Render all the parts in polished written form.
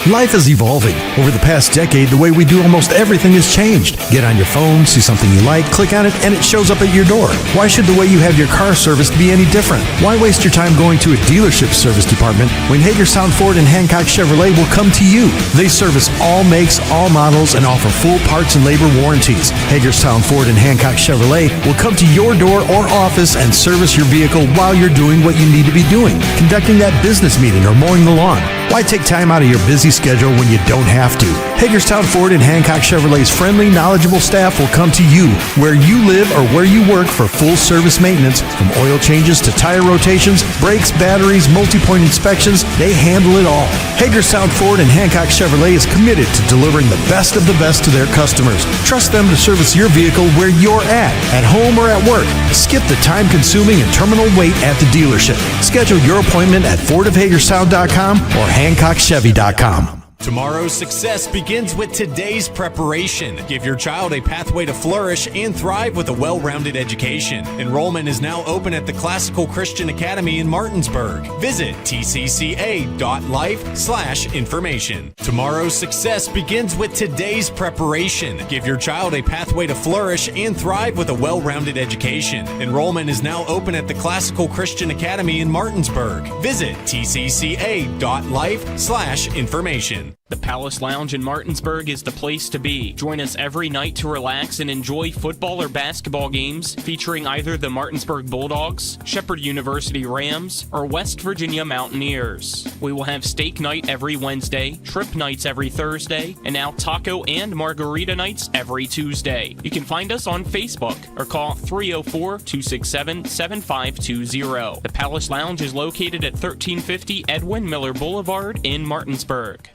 Life is evolving. Over the past decade, the way we do almost everything has changed. Get on your phone, see something you like, click on it, and it shows up at your door. Why should the way you have your car serviced be any different? Why waste your time going to a dealership service department when Hagerstown Ford and Hancock Chevrolet will come to you? They service all makes, all models, and offer full parts and labor warranties. Hagerstown Ford and Hancock Chevrolet will come to your door or office and service your vehicle while you're doing what you need to be doing, conducting that business meeting or mowing the lawn. Why take time out of your busy schedule when you don't have to? Hagerstown Ford and Hancock Chevrolet's friendly, knowledgeable staff will come to you where you live or where you work for full service maintenance, from oil changes to tire rotations, brakes, batteries, multi-point inspections. They handle it all. Hagerstown Ford and Hancock Chevrolet is committed to delivering the best of the best to their customers. Trust them to service your vehicle where you're at home or at work. Skip the time-consuming and terminal wait at the dealership. Schedule your appointment at fordofhagerstown.com or HancockChevy.com. Tomorrow's success begins with today's preparation. Give your child a pathway to flourish and thrive with a well-rounded education. Enrollment is now open at the Classical Christian Academy in Martinsburg. Visit tcca.life/information. Tomorrow's success begins with today's preparation. Give your child a pathway to flourish and thrive with a well-rounded education. Enrollment is now open at the Classical Christian Academy in Martinsburg. Visit tcca.life/information. The Palace Lounge in Martinsburg is the place to be. Join us every night to relax and enjoy football or basketball games featuring either the Martinsburg Bulldogs, Shepherd University Rams, or West Virginia Mountaineers. We will have steak night every Wednesday, shrimp nights every Thursday, and now taco and margarita nights every Tuesday. You can find us on Facebook or call 304-267-7520. The Palace Lounge is located at 1350 Edwin Miller Boulevard in Martinsburg.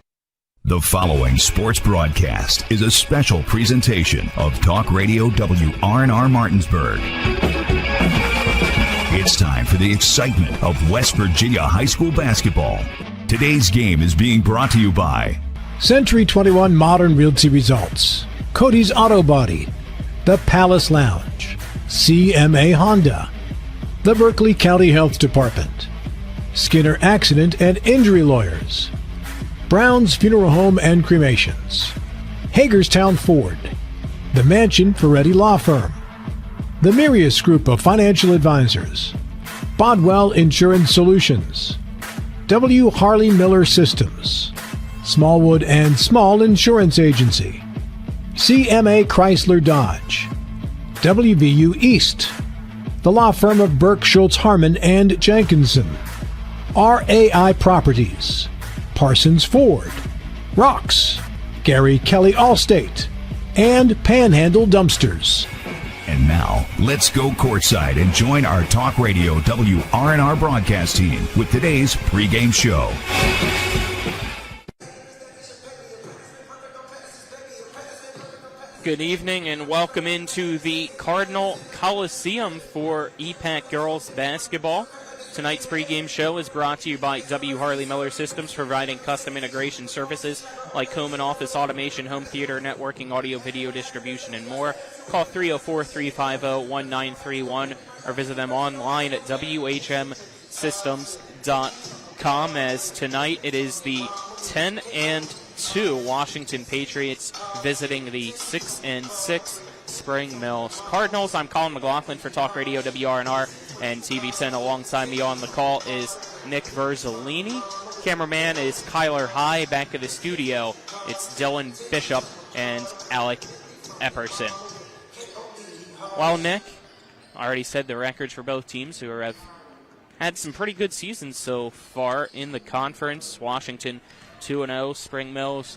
The following sports broadcast is a special presentation of Talk Radio WRNR Martinsburg. It's time for the excitement of West Virginia high school basketball. Today's game is being brought to you by Century 21 Modern Realty Results, Cody's Auto Body, The Palace Lounge, CMA Honda, the Berkeley County Health Department, Skinner Accident and Injury Lawyers, Brown's Funeral Home and Cremations, Hagerstown Ford, the Mansion Ferretti Law Firm, the Mirius Group of Financial Advisors, Bodwell Insurance Solutions, W. Harley Miller Systems, Smallwood and Small Insurance Agency, CMA Chrysler Dodge, WVU East, the law firm of Burke, Schultz, Harmon, and Jenkinson, RAI Properties, Parsons Ford, Rocks, Gary Kelly Allstate, and Panhandle Dumpsters. And now, let's go courtside and join our Talk Radio WRNR broadcast team with today's pregame show. Good evening and welcome into the Cardinal Coliseum for EPAC girls basketball. Tonight's pregame show is brought to you by W. Harley Miller Systems, providing custom integration services like home and office automation, home theater, networking, audio, video distribution, and more. Call 304-350-1931 or visit them online at whmsystems.com. As tonight it is the 10-2 Washington Patriots visiting the 6-6 Spring Mills Cardinals. I'm Colin McLaughlin for Talk Radio WRNR and TV 10. Alongside me on the call is Nick Verzolini. Cameraman is Kyler High. Back at the studio, it's Dylan Bishop and Alec Epperson. Well, Nick, I already said the records for both teams who have had some pretty good seasons so far in the conference. Washington 2-0, Spring Mills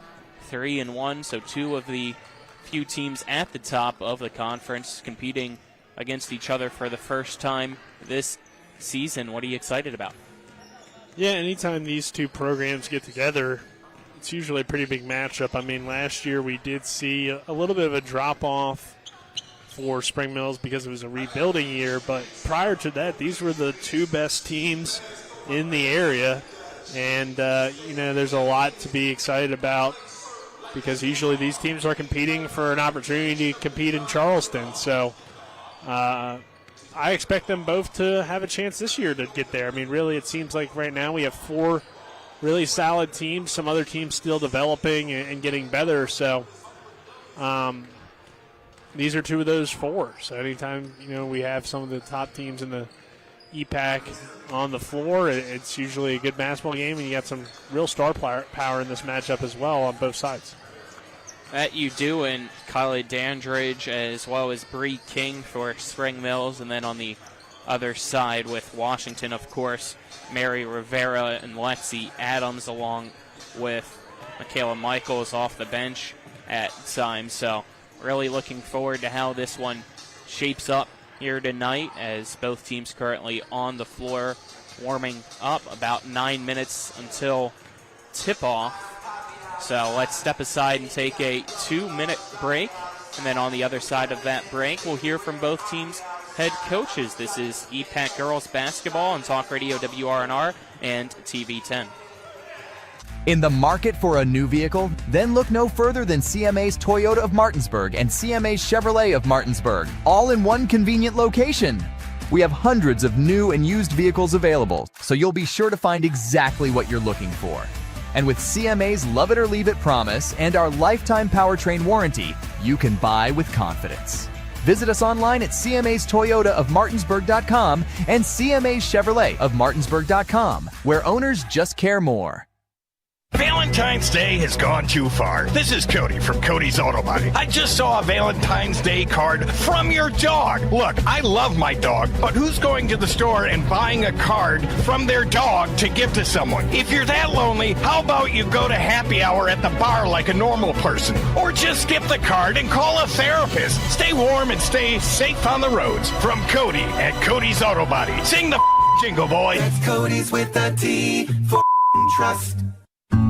3-1, so two of the few teams at the top of the conference competing against each other for the first time this season. What are you excited about? Yeah, anytime these two programs get together, it's usually a pretty big matchup. I mean, last year we did see a little bit of a drop-off for Spring Mills because it was a rebuilding year, but prior to that, these were the two best teams in the area, and, there's a lot to be excited about because usually these teams are competing for an opportunity to compete in Charleston. So I expect them both to have a chance this year to get there. I mean, really, it seems like right now we have four really solid teams. Some other teams still developing and getting better. So these are two of those four. So anytime, we have some of the top teams in the EPAC on the floor, it's usually a good basketball game, and you got some real star power in this matchup as well on both sides. That you do, and Kylie Dandridge as well as Bree King for Spring Mills, and then on the other side with Washington, of course, Mary Rivera and Lexi Adams, along with Michaela Michaels off the bench at times. So really looking forward to how this one shapes up here tonight, as both teams currently on the floor warming up. About 9 minutes until tip-off. So let's step aside and take a 2-minute break. And then on the other side of that break, we'll hear from both teams' head coaches. This is EPAC Girls Basketball on Talk Radio WRNR and TV 10. In the market for a new vehicle? Then look no further than CMA's Toyota of Martinsburg and CMA's Chevrolet of Martinsburg, all in one convenient location. We have hundreds of new and used vehicles available, so you'll be sure to find exactly what you're looking for. And with CMA's Love It or Leave It promise and our lifetime powertrain warranty, you can buy with confidence. Visit us online at CMA's Toyota of Martinsburg.com and CMA's Chevrolet of Martinsburg.com, where owners just care more. Valentine's Day has gone too far. This is Cody from Cody's Auto Body. I just saw a Valentine's Day card from your dog. Look, I love my dog, but who's going to the store and buying a card from their dog to give to someone? If you're that lonely, how about you go to happy hour at the bar like a normal person? Or just skip the card and call a therapist. Stay warm and stay safe on the roads. From Cody at Cody's Auto Body. Sing the jingle, boy. It's Cody's with a T for trust.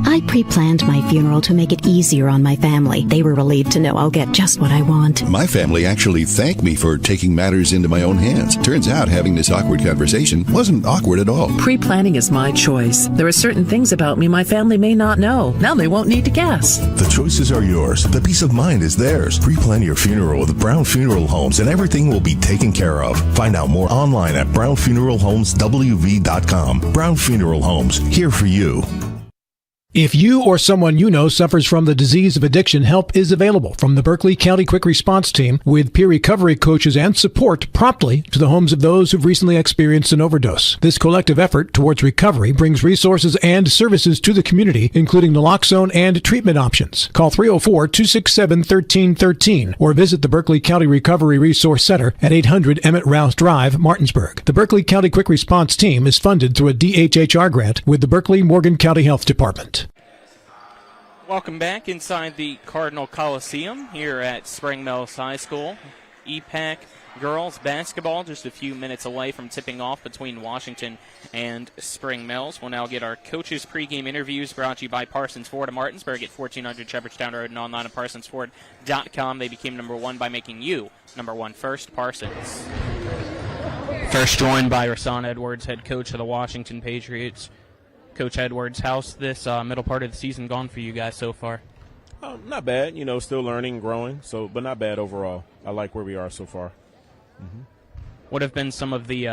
I pre-planned my funeral to make it easier on my family. They were relieved to know I'll get just what I want. My family actually thanked me for taking matters into my own hands. Turns out having this awkward conversation wasn't awkward at all. Pre-planning is my choice. There are certain things about me my family may not know. Now they won't need to guess. The choices are yours. The peace of mind is theirs. Pre-plan your funeral with Brown Funeral Homes and everything will be taken care of. Find out more online at brownfuneralhomeswv.com. Brown Funeral Homes, here for you. If you or someone you know suffers from the disease of addiction, help is available from the Berkeley County Quick Response Team with peer recovery coaches and support promptly to the homes of those who've recently experienced an overdose. This collective effort towards recovery brings resources and services to the community, including naloxone and treatment options. Call 304-267-1313 or visit the Berkeley County Recovery Resource Center at 800 Emmett Rouse Drive, Martinsburg. The Berkeley County Quick Response Team is funded through a DHHR grant with the Berkeley Morgan County Health Department. Welcome back inside the Cardinal Coliseum here at Spring Mills High School. EPAC girls basketball just a few minutes away from tipping off between Washington and Spring Mills. We'll now get our coaches' pregame interviews brought to you by Parsons Ford of Martinsburg at 1400 Shepherdstown Road and online at parsonsford.com. They became number one by making you number one first, Parsons. First joined by Rasan Edwards, head coach of the Washington Patriots. Coach Edwards, how's this middle part of the season gone for you guys so far? Not bad, still learning, growing, but not bad overall. I like where we are so far. Mm-hmm. What have been some of the,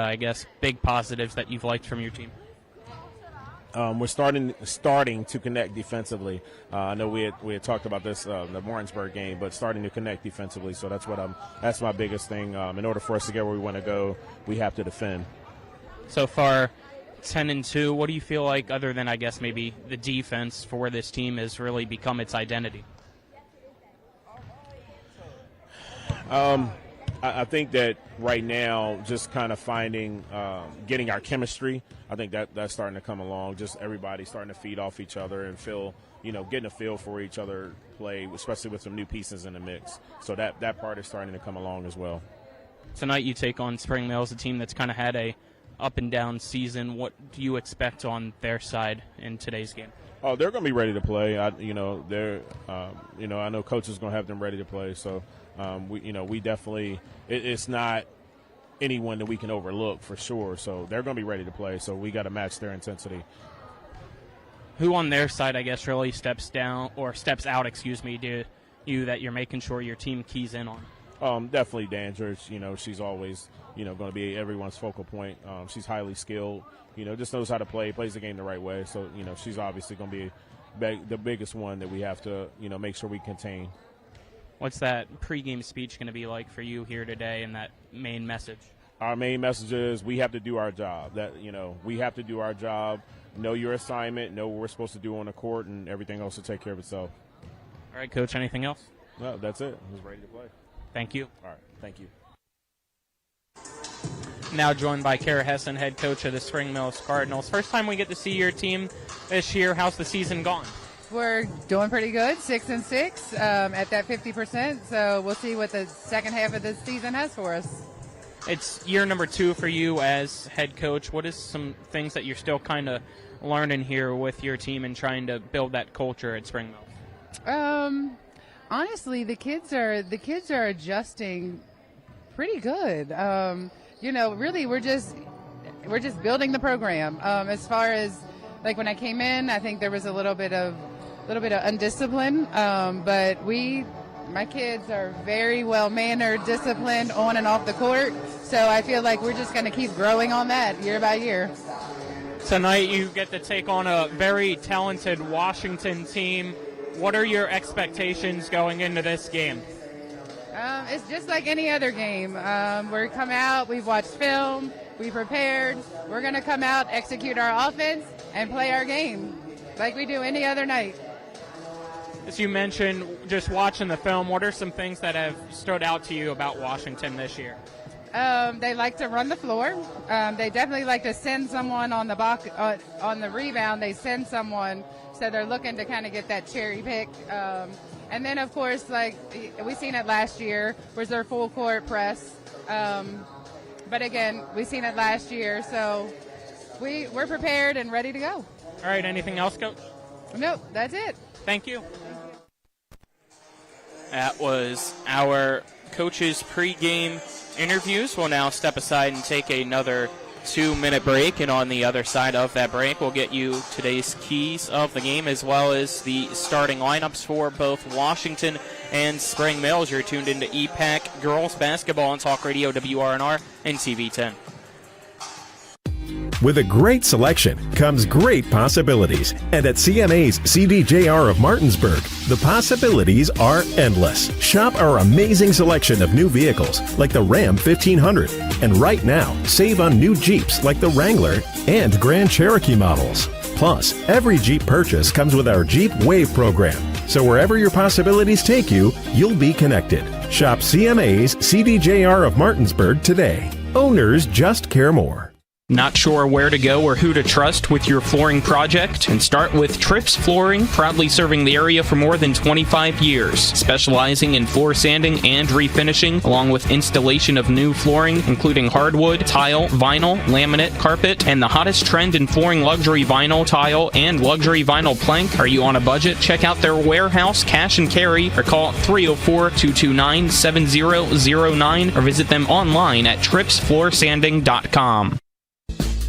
big positives that you've liked from your team? We're starting to connect defensively. I know we had talked about this the Martinsburg game, but starting to connect defensively. So that's my biggest thing. In order for us to get where we want to go, we have to defend. So far, 10-2. What do you feel like, other than maybe the defense, for where this team has really become its identity? I think that right now, just kind of finding, getting our chemistry. I think that's starting to come along. Just everybody starting to feed off each other and getting a feel for each other play, especially with some new pieces in the mix. So that part is starting to come along as well. Tonight you take on Spring Mills, a team that's kind of had a up and down season. What do you expect on their side in today's game? Oh, they're going to be ready to play. I know coach is going to have them ready to play. So, we definitely, it's not anyone that we can overlook for sure. So they're going to be ready to play. So we got to match their intensity. Who on their side, really steps out, to you that you're making sure your team keys in on? Definitely dangerous. She's always, going to be everyone's focal point. She's highly skilled, just knows how to plays the game the right way. So, she's obviously going to be the biggest one that we have to, make sure we contain. What's that pregame speech going to be like for you here today and that main message? Our main message is we have to do our job. We have to do our job, know your assignment, know what we're supposed to do on the court, and everything else will take care of itself. All right, Coach, anything else? No, that's it. I was ready to play. Thank you. All right, thank you. Now joined by Kara Hessen, head coach of the Spring Mills Cardinals. First time we get to see your team this year. How's the season gone? We're doing pretty good, 6-6 at that 50%. So we'll see what the second half of the season has for us. It's year number 2 for you as head coach. What is some things that you're still kind of learning here with your team and trying to build that culture at Spring Mills? Honestly, the kids are adjusting pretty good. Really, we're just building the program. As far as like when I came in, I think there was a little bit of undiscipline, but my kids are very well mannered, disciplined on and off the court. So I feel like we're just going to keep growing on that year by year. Tonight you get to take on a very talented Washington team. What are your expectations going into this game? It's just like any other game. We come out, we've watched film, we prepared. We're going to come out, execute our offense, and play our game like we do any other night. As you mentioned, just watching the film, what are some things that have stood out to you about Washington this year? They like to run the floor. They definitely like to send someone on the box, on the rebound. They send someone, so they're looking to kind of get that cherry pick. And then, of course, like we seen it last year, was their full court press. But again, we seen it last year, so we're prepared and ready to go. All right, anything else, Coach? Nope, that's it. Thank you. That was our coaches' pregame interviews. We'll now step aside and take another 2-minute break, and on the other side of that break, we'll get you today's keys of the game as well as the starting lineups for both Washington and Spring Mills. You're tuned into EPAC Girls Basketball on Talk Radio WRNR and TV 10. With a great selection comes great possibilities. And at CMA's CDJR of Martinsburg, the possibilities are endless. Shop our amazing selection of new vehicles like the Ram 1500. And right now, save on new Jeeps like the Wrangler and Grand Cherokee models. Plus, every Jeep purchase comes with our Jeep Wave program. So wherever your possibilities take you, you'll be connected. Shop CMA's CDJR of Martinsburg today. Owners just care more. Not sure where to go or who to trust with your flooring project? And start with Trips Flooring, proudly serving the area for more than 25 years, specializing in floor sanding and refinishing, along with installation of new flooring, including hardwood, tile, vinyl, laminate, carpet, and the hottest trend in flooring, luxury vinyl, tile, and luxury vinyl plank. Are you on a budget? Check out their warehouse, cash and carry, or call 304-229-7009, or visit them online at tripsfloorsanding.com.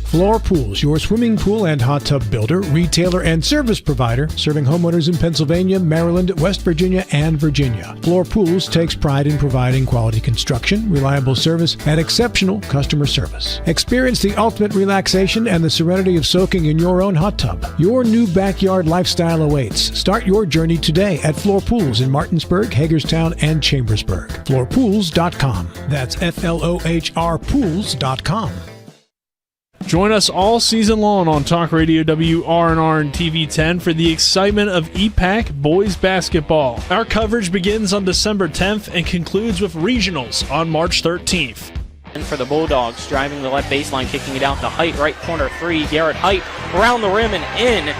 Floor Pools, your swimming pool and hot tub builder, retailer, and service provider, serving homeowners in Pennsylvania, Maryland, West Virginia, and Virginia. Floor Pools takes pride in providing quality construction, reliable service, and exceptional customer service. Experience the ultimate relaxation and the serenity of soaking in your own hot tub. Your new backyard lifestyle awaits. Start your journey today at Floor Pools in Martinsburg, Hagerstown, and Chambersburg. FloorPools.com. That's FLOHR Pools.com. Join us all season long on Talk Radio WRNR and TV 10 for the excitement of EPAC boys basketball. Our coverage begins on December 10th and concludes with regionals on March 13th. And for the Bulldogs, driving the left baseline, kicking it out to Height, right corner 3, Garrett Height, around the rim and in.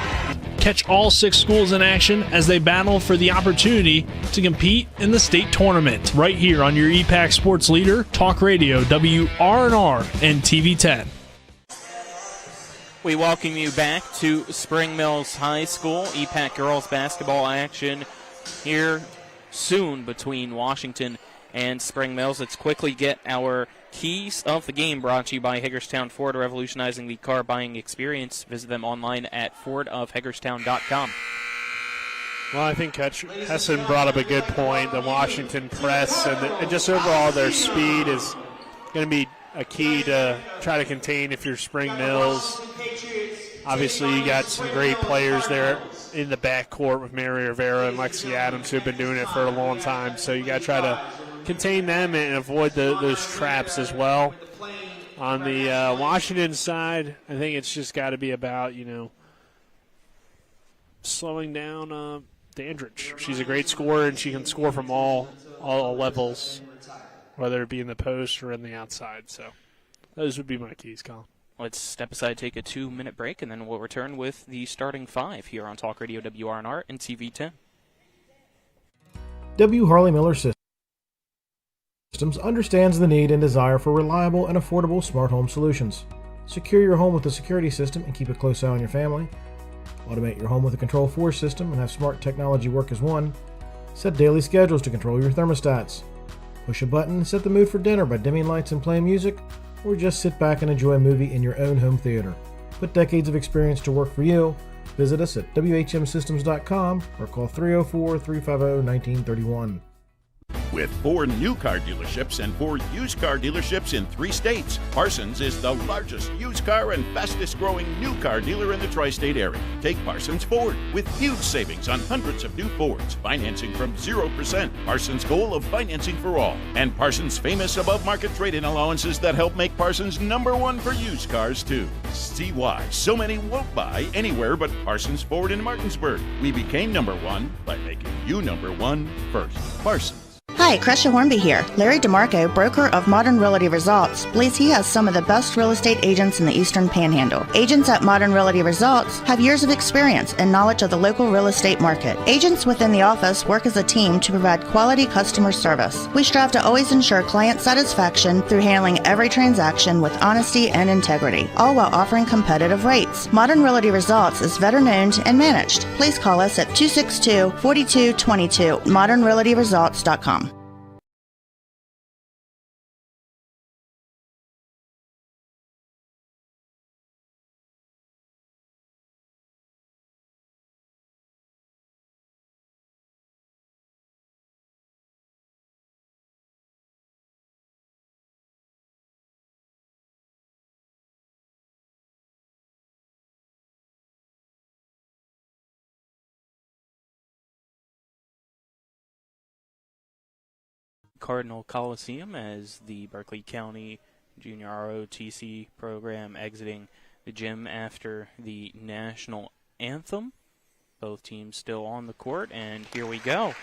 Catch all 6 schools in action as they battle for the opportunity to compete in the state tournament. Right here on your EPAC sports leader, Talk Radio WRNR and TV 10. We welcome you back to Spring Mills High School. EPAC girls basketball action here soon between Washington and Spring Mills. Let's quickly get our keys of the game brought to you by Hagerstown Ford, revolutionizing the car buying experience. Visit them online at fordofhagerstown.com. Well, I think Coach Hessen brought up a good point. The Washington press and just overall their speed is going to be a key to try to contain if you're Spring Mills. Obviously, you got some great players there in the backcourt with Mary Rivera and Lexi Adams who have been doing it for a long time. So you got to try to contain them and avoid those traps as well. On the Washington side, I think it's just got to be about, slowing down Dandridge. She's a great scorer, and she can score from all levels, whether it be in the post or in the outside. So those would be my keys, Colin. Let's step aside, take a 2-minute break, and then we'll return with the starting 5 here on Talk Radio WRNR and TV10. W. Harley Miller Systems understands the need and desire for reliable and affordable smart home solutions. Secure your home with a security system and keep a close eye on your family. Automate your home with a Control4 system and have smart technology work as one. Set daily schedules to control your thermostats. Push a button and set the mood for dinner by dimming lights and playing music, or just sit back and enjoy a movie in your own home theater. Put decades of experience to work for you. Visit us at WHMsystems.com or call 304-350-1931. With 4 new car dealerships and 4 used car dealerships in 3 states, Parsons is the largest used car and fastest growing new car dealer in the tri-state area. Take Parsons Ford with huge savings on hundreds of new Fords, financing from 0%. Parsons' goal of financing for all, and Parsons' famous above-market trade-in allowances that help make Parsons #1 for used cars too. See why so many won't buy anywhere but Parsons Ford in Martinsburg. We became #1 by making you #1 first. Parsons. Hi, Crescia Hornby here. Larry DeMarco, broker of Modern Realty Results, believes he has some of the best real estate agents in the Eastern Panhandle. Agents at Modern Realty Results have years of experience and knowledge of the local real estate market. Agents within the office work as a team to provide quality customer service. We strive to always ensure client satisfaction through handling every transaction with honesty and integrity, all while offering competitive rates. Modern Realty Results is veteran-owned and managed. Please call us at 262-4222, modernrealtyresults.com. Cardinal Coliseum as the Berkeley County Junior ROTC program exiting the gym after the national anthem. Both teams still on the court, and here we go.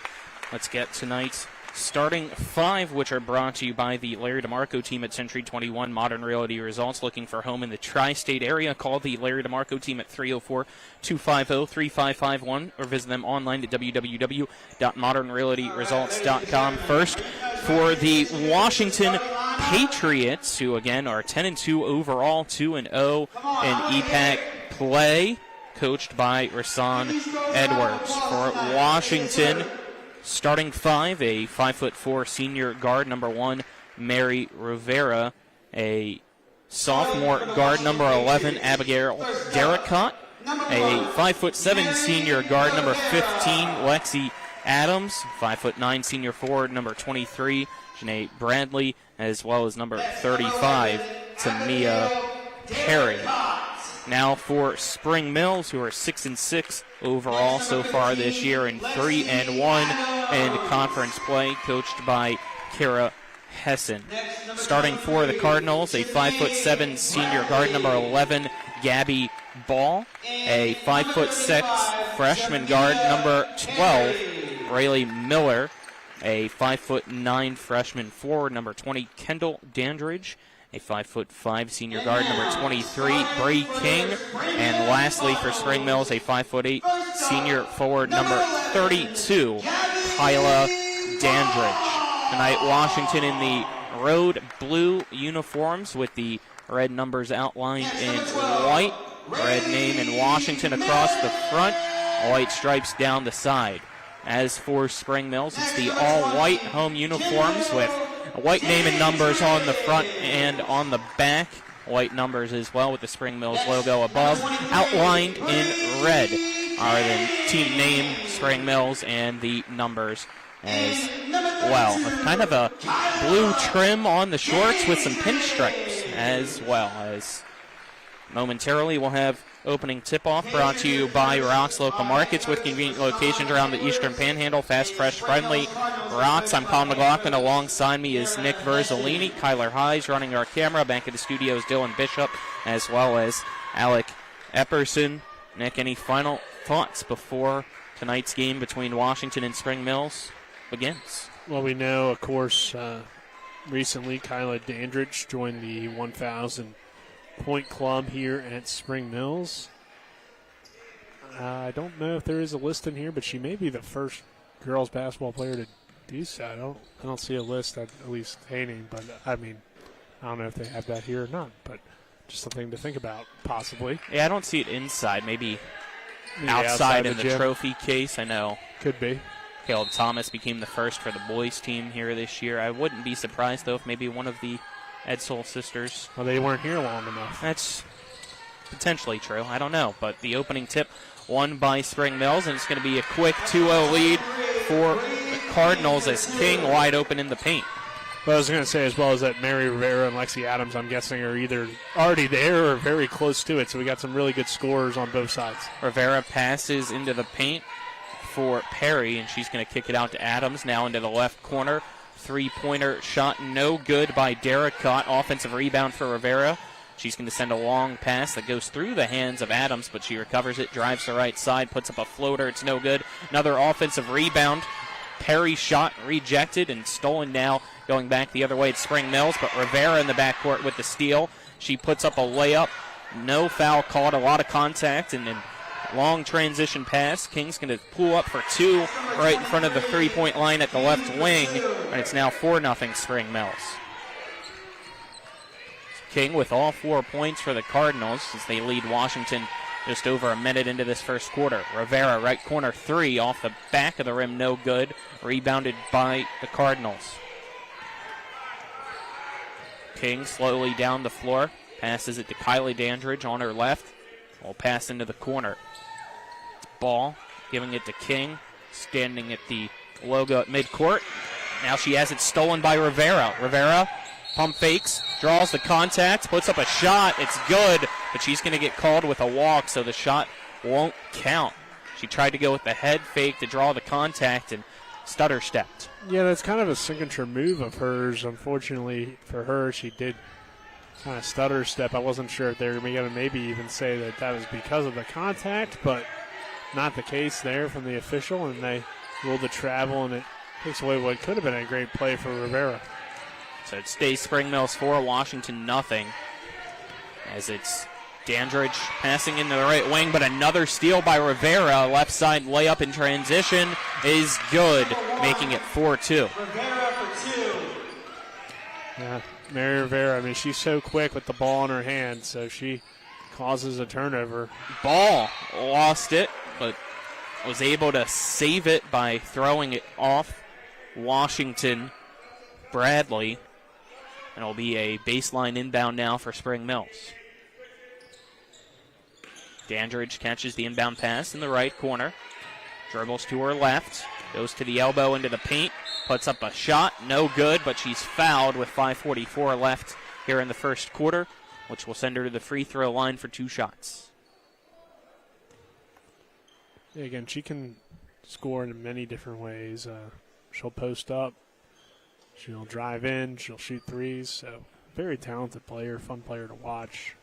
Let's get tonight's starting 5, which are brought to you by the Larry DeMarco team at Century 21 Modern Realty Results. Looking for home in the tri-state area, call the Larry DeMarco team at 304-250-3551 or visit them online at www.modernrealtyresults.com. First, for the Washington Patriots, who again are 10-2 overall, 2-0 in EPAC play, coached by Rasan Edwards. For Washington, starting 5, a 5'4" senior guard, #1, Mary Rivera, a sophomore guard, #11, Abigail Derricott, a 5'7" senior guard, #15, Lexi Adams, 5'9" senior forward, #23, Janae Bradley, as well as #35, Tamia Perry. Now for Spring Mills, who are 6-6 overall so far this year and 3-1 in conference play, coached by Kara Hessen. Starting for the Cardinals, a 5'7" senior guard, #11, Gabby Ball, a 5'6" freshman guard, #12, Rayleigh Miller, a 5'9" freshman forward, #20, Kendall Dandridge, a 5'5" senior guard, #23, Bree King, and lastly for Spring Mills, a 5'8" senior forward, #32, Kyla Dandridge. Tonight, Washington in the road blue uniforms with the red numbers outlined in white, red name in Washington across the front, white stripes down the side. As for Spring Mills, it's the all-white home uniforms with a white name and numbers on the front and on the back. White numbers as well with the Spring Mills logo above, outlined in red. are the team name, Spring Mills, and the numbers as well. With kind of a blue trim on the shorts with some pinstripes as well. As momentarily we'll have opening tip-off brought to you by Rock's Local Markets with convenient locations around the Eastern Panhandle. Fast, fresh, friendly Rock's. I'm Colin McLaughlin. Alongside me is Nick Verzolini. Kyler Highs running our camera. Back at the studio is Dylan Bishop, as well as Alec Epperson. Nick, any final thoughts before tonight's game between Washington and Spring Mills begins? Well, we know, of course, recently Kyla Dandridge joined the 1,000-point club here at Spring Mills. I don't know if there is a list in here, but she may be the first girls basketball player to do so. I don't see a list at least stating, but I mean, I don't know if they have that here or not, but just something to think about, possibly. Yeah, I don't see it inside. Maybe outside in the trophy case. I know. Could be. Caleb Thomas became the first for the boys team here this year. I wouldn't be surprised, though, if maybe one of the Edsel sisters. Well, they weren't here long enough. That's potentially true. I don't know. But the opening tip won by Spring Mills, and it's going to be a quick 2-0 lead for the Cardinals as King wide open in the paint. Well, I was going to say as well as that Mary Rivera and Lexi Adams, I'm guessing, are either already there or very close to it. So we got some really good scorers on both sides. Rivera passes into the paint for Perry, and she's going to kick it out to Adams. Now into the left corner. Three-pointer shot no good by Derricott. Offensive rebound for Rivera. She's going to send a long pass that goes through the hands of Adams, but she recovers it, drives the right side, puts up a floater. It's no good. Another offensive rebound. Perry shot rejected and stolen now. Going back the other way, it's Spring Mills, but Rivera in the backcourt with the steal. She puts up a layup. No foul called. A lot of contact, and then long transition pass. King's going to pull up for two right in front of the three-point line at the left wing, and it's now 4-0 Spring Mills. King with all 4 points for the Cardinals as they lead Washington just over a minute into this first quarter. Rivera, right corner three off the back of the rim, no good. Rebounded by the Cardinals. King slowly down the floor. Passes it to Kylie Dandridge on her left. Will pass into the corner. Ball, giving it to King. Standing at the logo at midcourt. Now she has it stolen by Rivera. Rivera pump fakes, draws the contact, puts up a shot. It's good, but she's going to get called with a walk, so the shot won't count. She tried to go with the head fake to draw the contact and stutter stepped. Yeah, that's kind of a signature move of hers. Unfortunately for her, she did kind of stutter step. I wasn't sure if they were going to maybe even say that that was because of the contact, but not the case there from the official, and they ruled the travel, and it takes away what could have been a great play for Rivera. So it stays Spring Mills 4, Washington nothing. As it's Dandridge passing into the right wing, but another steal by Rivera. Left side layup in transition is good, making it 4-2. Yeah, Mary Rivera, I mean, she's so quick with the ball in her hand, so she causes a turnover. Ball lost it, but was able to save it by throwing it off Washington Bradley. And it'll be a baseline inbound now for Spring Mills. Dandridge catches the inbound pass in the right corner. Dribbles to her left. Goes to the elbow into the paint. Puts up a shot. No good, but she's fouled with 5:44 left here in the first quarter, which will send her to the free throw line for 2 shots. Yeah, again, she can score in many different ways. She'll post up. She'll drive in. She'll shoot threes. So, very talented player, fun player to watch.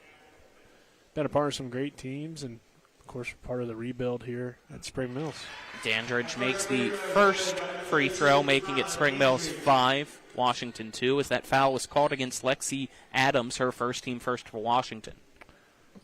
Been a part of some great teams, and, of course, part of the rebuild here at Spring Mills. Dandridge makes the first free throw, making it Spring Mills 5, Washington 2, as that foul was called against Lexi Adams, her first team first for Washington.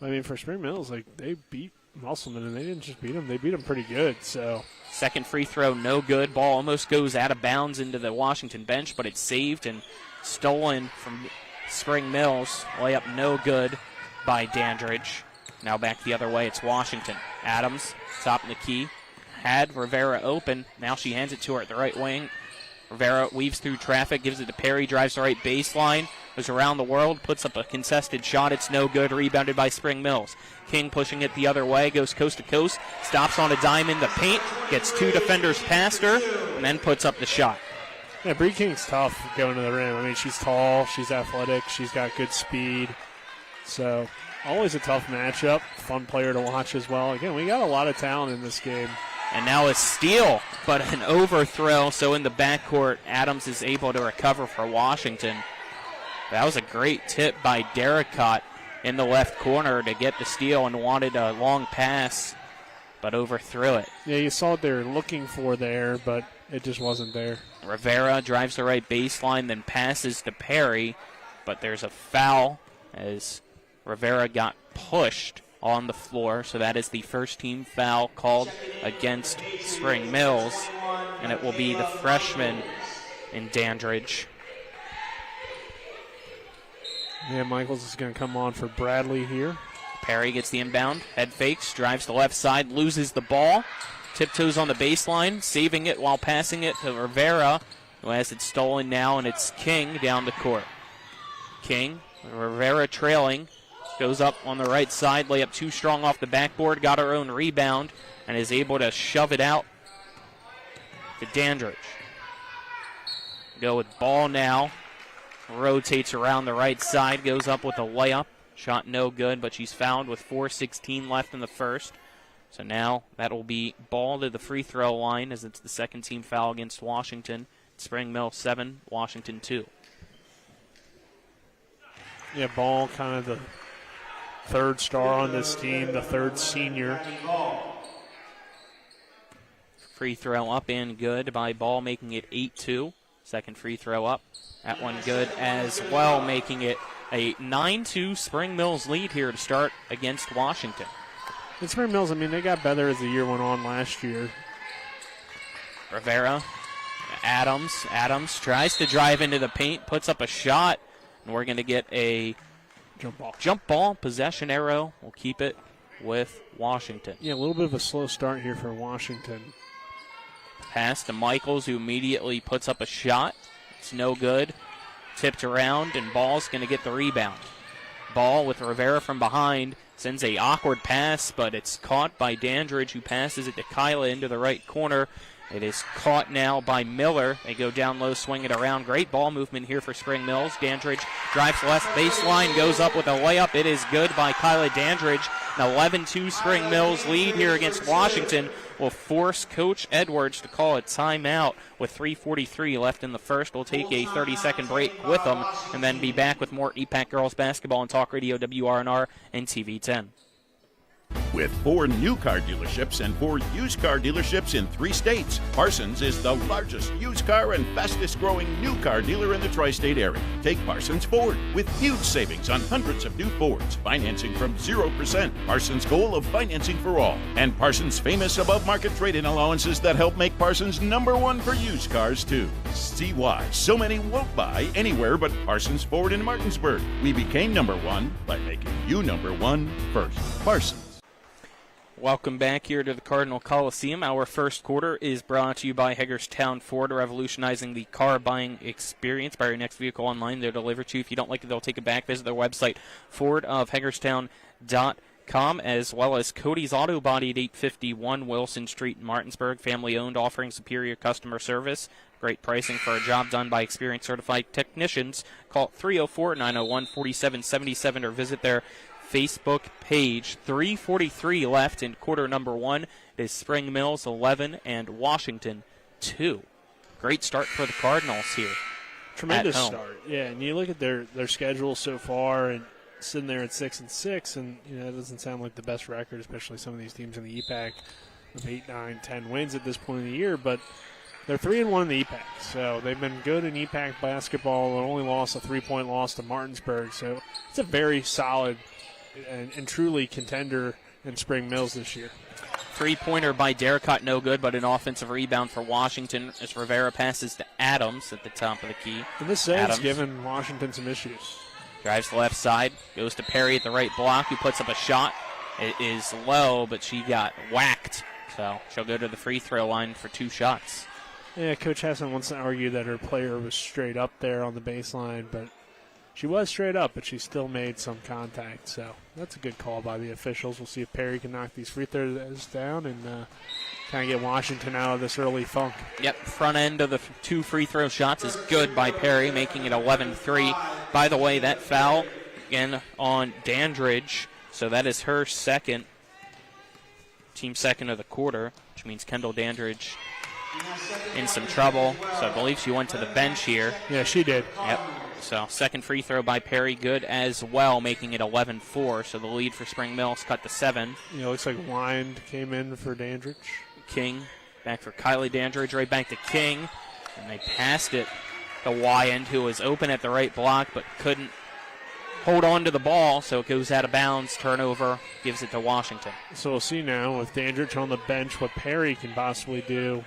I mean, for Spring Mills, they beat Musselman, and they didn't just beat them. They beat them pretty good, so. Second free throw, no good. Ball almost goes out of bounds into the Washington bench, but it's saved and stolen from Spring Mills. Layup no good by Dandridge. Now back the other way, it's Washington. Adams, top in the key. Had Rivera open. Now she hands it to her at the right wing. Rivera weaves through traffic, gives it to Perry, drives the right baseline. goes around the world, puts up a contested shot. It's no good. Rebounded by Spring Mills. King pushing it the other way, goes coast to coast, stops on a dime in the paint, gets 2 defenders past her, and then puts up the shot. Yeah, Bree King's tough going to the rim. I mean, she's tall, she's athletic, she's got good speed. So, always a tough matchup. Fun player to watch as well. Again, we got a lot of talent in this game. And now a steal, but an overthrow. So in the backcourt, Adams is able to recover for Washington. That was a great tip by Derricott in the left corner to get the steal and wanted a long pass, but overthrew it. Yeah, you saw what they were looking for there, but it just wasn't there. Rivera drives the right baseline, then passes to Perry, but there's a foul as Rivera got pushed on the floor. So that is the first team foul called against Spring Mills, and it will be the freshman in Dandridge. Yeah, Michaels is going to come on for Bradley here. Perry gets the inbound, head fakes, drives the left side, loses the ball, tiptoes on the baseline, saving it while passing it to Rivera, who has it stolen now, and it's King down the court. King, Rivera trailing, goes up on the right side, layup too strong off the backboard, got her own rebound, and is able to shove it out to Dandridge. Go with ball now. Rotates around the right side, goes up with a layup. Shot no good, but she's fouled with 4:16 left in the first. So now that will be ball to the free throw line as it's the second team foul against Washington. Spring Mill 7, Washington 2. Yeah, Ball kind of the third star on this team, the third senior. Free throw up and good by Ball, making it 8-2. Second free throw up. That one good as well, making it a 9-2 Spring Mills lead here to start against Washington. And Spring Mills, I mean, they got better as the year went on last year. Rivera, Adams tries to drive into the paint, puts up a shot, and we're going to get a jump ball, possession arrow. We'll keep it with Washington. Yeah, a little bit of a slow start here for Washington. Pass to Michaels, who immediately puts up a shot. It's no good. Tipped around, and Ball's going to get the rebound. Ball with Rivera from behind. Sends a awkward pass, but it's caught by Dandridge, who passes it to Kyla into the right corner. It is caught now by Miller. They go down low, swing it around. Great ball movement here for Spring Mills. Dandridge drives left baseline, goes up with a layup. It is good by Kyla Dandridge. An 11-2 Spring Mills lead here against Washington will force Coach Edwards to call a timeout with 3:43 left in the first. We'll take a 30-second break with them and then be back with more EPAC girls basketball on Talk Radio WRNR and TV 10. With 4 new car dealerships and 4 used car dealerships in 3 states, Parsons is the largest used car and fastest growing new car dealer in the tri-state area. Take Parsons Ford with huge savings on hundreds of new Fords, financing from 0%, Parsons' goal of financing for all, and Parsons' famous above-market trade-in allowances that help make Parsons #1 for used cars too. See why so many won't buy anywhere but Parsons Ford in Martinsburg. We became #1 by making you #1 first. Parsons. Welcome back here to the Cardinal Coliseum. Our first quarter is brought to you by Hagerstown Ford, revolutionizing the car buying experience. Buy your next vehicle online. They'll deliver to you. If you don't like it, they'll take it back. Visit their website, fordofhagerstown.com, as well as Cody's Auto Body at 851 Wilson Street in Martinsburg. Family-owned, offering superior customer service. Great pricing for a job done by experienced certified technicians. Call 304-901-4777 or visit their Facebook page. 3:43 left in quarter number 1. It is Spring Mills 11 and Washington 2. Great start for the Cardinals here. Tremendous start. Yeah, and you look at their schedule so far and sitting there at 6-6, and you know it doesn't sound like the best record, especially some of these teams in the EPAC with 8, 9, 10 wins at this point in the year, but they're 3-1 in the EPAC, so they've been good in EPAC basketball. They only lost a 3-point loss to Martinsburg, so it's a very solid and truly contender in Spring Mills this year. Three-pointer by Derricott, no good, but an offensive rebound for Washington as Rivera passes to Adams at the top of the key. And this set's given Washington some issues. Drives the left side, goes to Perry at the right block, who puts up a shot. It is low, but she got whacked, so she'll go to the free throw line for 2 shots. Yeah, Coach Hassan wants to argue that her player was straight up there on the baseline, but She was straight up, but she still made some contact. So that's a good call by the officials. We'll see if Perry can knock these free throws down and kind of get Washington out of this early funk. Yep, front end of the 2 free throw shots is good by Perry, making it 11-3. By the way, that foul again on Dandridge, so that is her second, team second of the quarter, which means Kendall Dandridge in some trouble. So I believe she went to the bench here. Yeah, she did. Yep. So second free throw by Perry, good as well, making it 11-4. So the lead for Spring Mills cut to 7. Looks like Wind came in for Dandridge. King back for Kylie Dandridge, right back to King. And they passed it to Wyand, who was open at the right block but couldn't hold on to the ball, so it goes out of bounds. Turnover gives it to Washington. So we'll see now with Dandridge on the bench what Perry can possibly do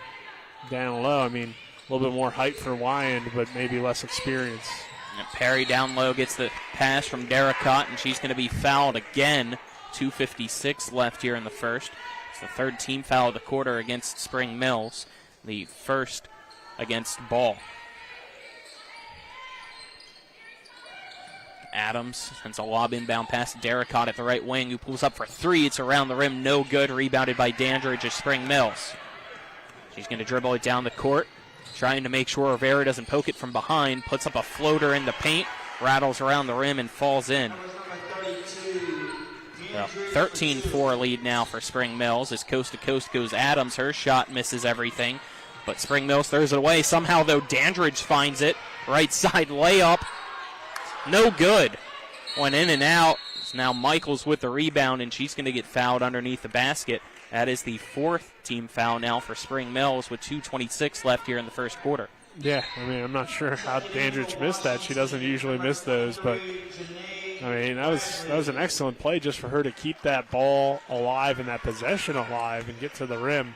down low. I mean, a little bit more height for Wyand, but maybe less experience. And Perry down low gets the pass from Derricott, and she's going to be fouled again. 2:56 left here in the first. It's the third team foul of the quarter against Spring Mills, the first against Ball. Adams sends a lob inbound pass to Derricott at the right wing, who pulls up for 3. It's around the rim, no good. Rebounded by Dandridge of Spring Mills. She's going to dribble it down the court, trying to make sure Rivera doesn't poke it from behind. Puts up a floater in the paint, rattles around the rim, and falls in. 13-4 lead now for Spring Mills as coast to coast goes Adams. Her shot misses everything, but Spring Mills throws it away. Somehow, though, Dandridge finds it. Right side layup. No good. Went in and out. It's now Michaels with the rebound, and she's going to get fouled underneath the basket. That is the 4th team foul now for Spring Mills with 2:26 left here in the first quarter. Yeah, I mean, I'm not sure how Dandridge missed that. She doesn't usually miss those, but I mean, that was an excellent play just for her to keep that ball alive and that possession alive and get to the rim.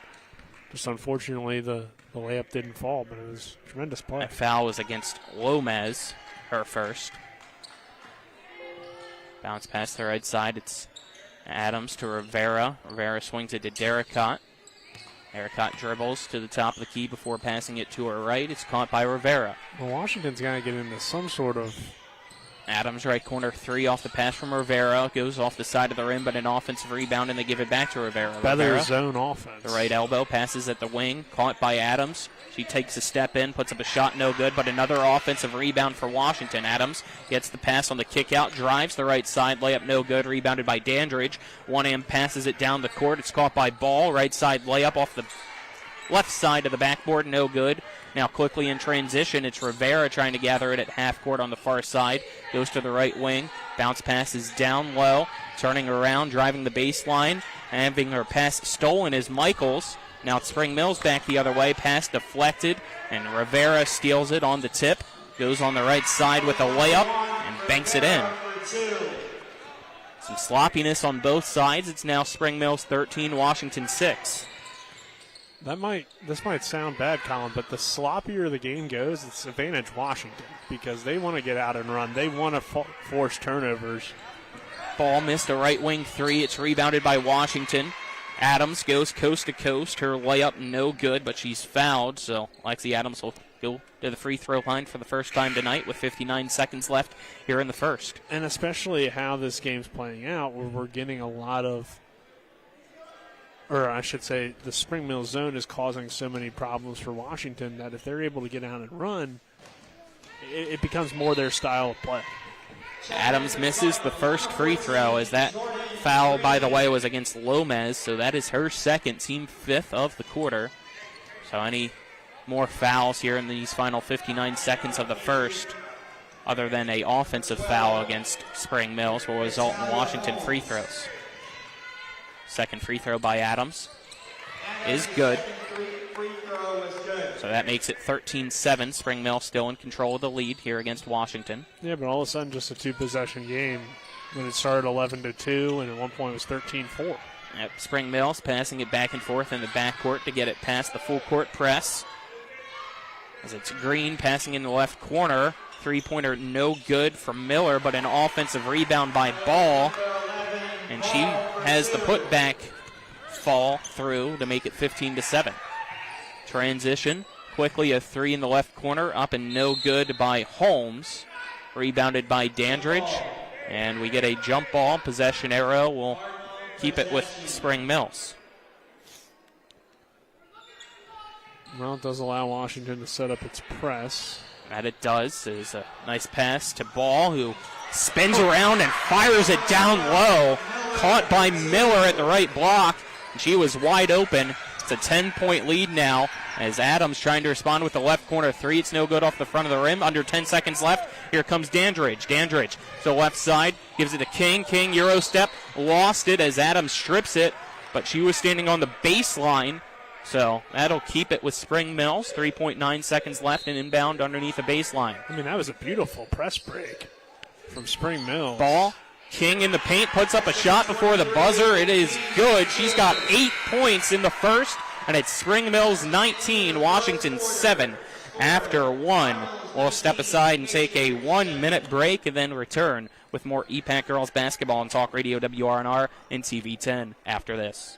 Just unfortunately, the layup didn't fall, but it was a tremendous play. That foul was against Lomez, her first. Bounce past the right side. It's Adams to Rivera. Rivera swings it to Derricott. Derricott dribbles to the top of the key before passing it to her right. It's caught by Rivera. Well, Washington's got to get into some sort of... Adams right corner 3 off the pass from Rivera. Goes off the side of the rim, but an offensive rebound, and they give it back to Rivera. Better zone offense. The right elbow passes at the wing. Caught by Adams. She takes a step in, puts up a shot, no good, but another offensive rebound for Washington. Adams gets the pass on the kick out, drives the right side, layup no good, rebounded by Dandridge. One-hand passes it down the court. It's caught by Ball. Right side layup off the left side of the backboard, no good. Now quickly in transition, it's Rivera trying to gather it at half court on the far side. Goes to the right wing. Bounce pass is down low. Turning around, driving the baseline. Having her pass stolen is Michaels. Now it's Spring Mills back the other way. Pass deflected, and Rivera steals it on the tip. Goes on the right side with a layup and banks it in. Some sloppiness on both sides. It's now Spring Mills 13, Washington 6. This might sound bad, Colin, but the sloppier the game goes, it's advantage Washington because they want to get out and run. They want to force turnovers. Ball missed a right wing 3. It's rebounded by Washington. Adams goes coast to coast. Her layup no good, but she's fouled. So Lexi Adams will go to the free throw line for the first time tonight with 59 seconds left here in the first. And especially how this game's playing out, where we're getting a lot of, or I should say, the Spring Mills zone is causing so many problems for Washington that if they're able to get out and run, it becomes more their style of play. Adams misses the first free throw as that foul, by the way, was against Lomez, so that is her second, team 5th of the quarter. So any more fouls here in these final 59 seconds of the first, other than a offensive foul against Spring Mills, will result in Washington free throws. Second free throw by Adams is good. So that makes it 13-7. Spring Mills still in control of the lead here against Washington. Yeah, but all of a sudden just a 2-possession game when it started 11-2 and at one point it was 13-4. Yep, Spring Mills passing it back and forth in the backcourt to get it past the full court press. As it's Green passing in the left corner. Three-pointer no good from Miller, but an offensive rebound by Ball. And she has the putback fall through to make it 15-7. Transition. Quickly a 3 in the left corner. Up and no good by Holmes. rebounded by Dandridge. And we get a jump ball. Possession arrow will keep it with Spring Mills. Well, it does allow Washington to set up its press. That it does. Is a nice pass to Ball, who spins around and fires it down low. Caught by Miller at the right block. She was wide open. It's a 10-point lead now as Adams trying to respond with the left corner three. It's no good off the front of the rim. Under 10 seconds left. Here comes Dandridge. Dandridge to the left side. Gives it to King. King, Euro step. Lost it as Adams strips it. But she was standing on the baseline. So that'll keep it with Spring Mills. 3.9 seconds left and inbound underneath the baseline. I mean, that was a beautiful press break from Spring Mills. Ball. King in the paint, puts up a shot before the buzzer. It is good. She's got 8 points in the first, and it's Spring Mills 19, Washington 7 after 1. We'll step aside and take a 1-minute break and then return with more EPAC girls basketball on Talk Radio WRNR and TV 10 after this.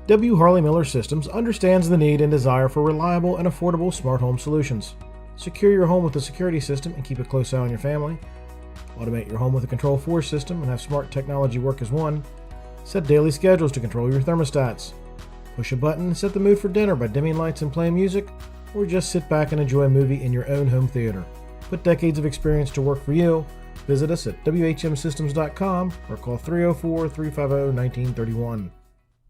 W. Harley Miller Systems understands the need and desire for reliable and affordable smart home solutions. Secure your home with a security system and keep a close eye on your family. Automate your home with a Control4 system and have smart technology work as one. Set daily schedules to control your thermostats. Push a button and set the mood for dinner by dimming lights and playing music, or just sit back and enjoy a movie in your own home theater. Put decades of experience to work for you. Visit us at WHMsystems.com or call 304-350-1931.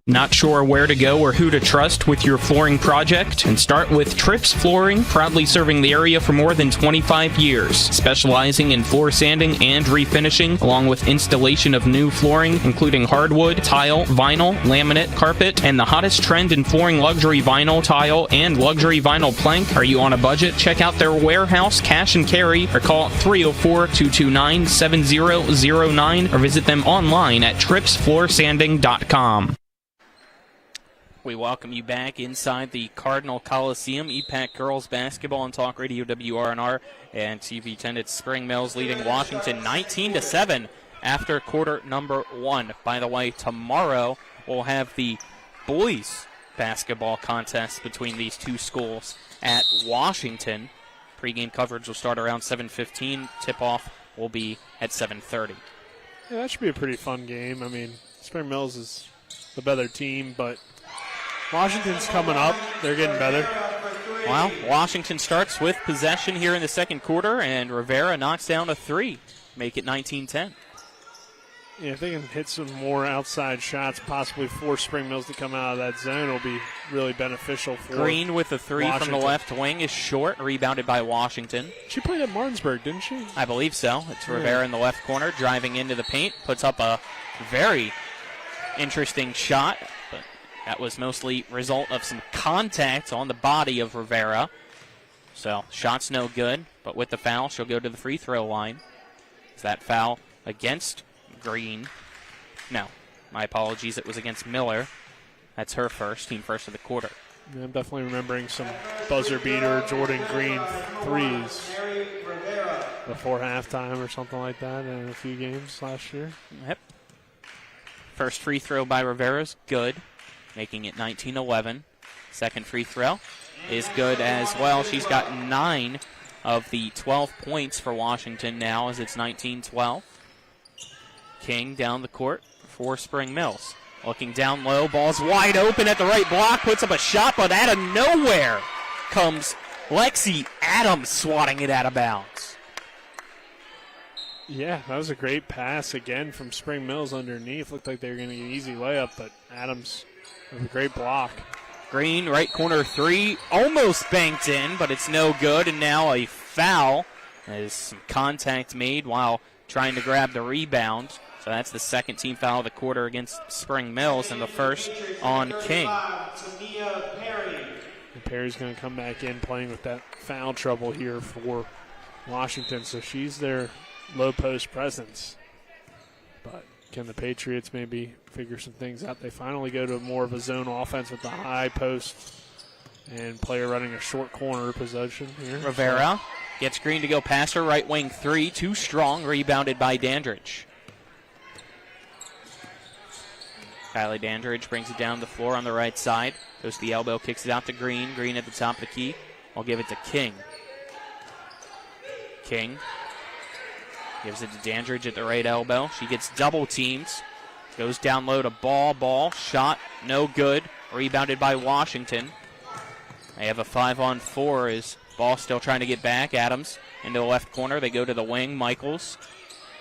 Not sure where to go or who to trust with your flooring project? And start with Trips Flooring, proudly serving the area for more than 25 years, specializing in floor sanding and refinishing, along with installation of new flooring, including hardwood, tile, vinyl, laminate, carpet, and the hottest trend in flooring, luxury vinyl, tile, and luxury vinyl plank. Are you on a budget? Check out their warehouse, cash and carry, or call 304-229-7009, or visit them online at tripsfloorsanding.com. We welcome you back inside the Cardinal Coliseum. EPAC girls basketball on Talk Radio WRNR and TV 10. It's Spring Mills leading Washington 19-7 after quarter number 1. By the way, tomorrow we'll have the boys basketball contest between these two schools at Washington. Pre-game coverage will start around 7:15. Tip-off will be at 7:30. Yeah, that should be a pretty fun game. I mean, Spring Mills is the better team, but Washington's coming up. They're getting better. Well, Washington starts with possession here in the second quarter, and Rivera knocks down a three. Make it 19-10. Yeah, if they can hit some more outside shots, possibly force Spring Mills to come out of that zone, it'll be really beneficial for Green with a three Washington. From the left wing is short, rebounded by Washington. She played at Martinsburg, didn't she? I believe so. It's Rivera in the left corner, driving into the paint, puts up a very interesting shot, but that was mostly result of some contact on the body of Rivera. So, shot's no good, but with the foul, she'll go to the free throw line. Is that foul against Green? No, my apologies, it was against Miller. That's her first, team first of the quarter. Yeah, I'm definitely remembering some buzzer beater Jordan Green threes before halftime or something like that in a few games last year. Yep. First free throw by Rivera's good, making it 19-11. Second free throw is good as well. She's got 9 of the 12 points for Washington now as it's 19-12. King down the court for Spring Mills. Looking down low, ball's wide open at the right block, puts up a shot, but out of nowhere comes Lexi Adams swatting it out of bounds. Yeah, that was a great pass again from Spring Mills underneath. Looked like they were going to get an easy layup, but Adams with a great block. Green, right corner three, almost banked in, but it's no good, and now a foul. There's some contact made while trying to grab the rebound. So that's the second team foul of the quarter against Spring Mills, and the first on King. And Perry's going to come back in playing with that foul trouble here for Washington, so she's their low post presence. But can the Patriots maybe figure some things out? They finally go to more of a zone offense with the high post and player running a short corner possession here. Rivera gets Green to go past her, right wing three, too strong, rebounded by Dandridge. Kylie Dandridge brings it down the floor on the right side. Goes to the elbow, kicks it out to Green. Green at the top of the key. I'll give it to King. King gives it to Dandridge at the right elbow. She gets double teamed. Goes down low to Ball. Shot, no good. Rebounded by Washington. They have a 5-on-4 as Ball still trying to get back. Adams into the left corner. They go to the wing. Michaels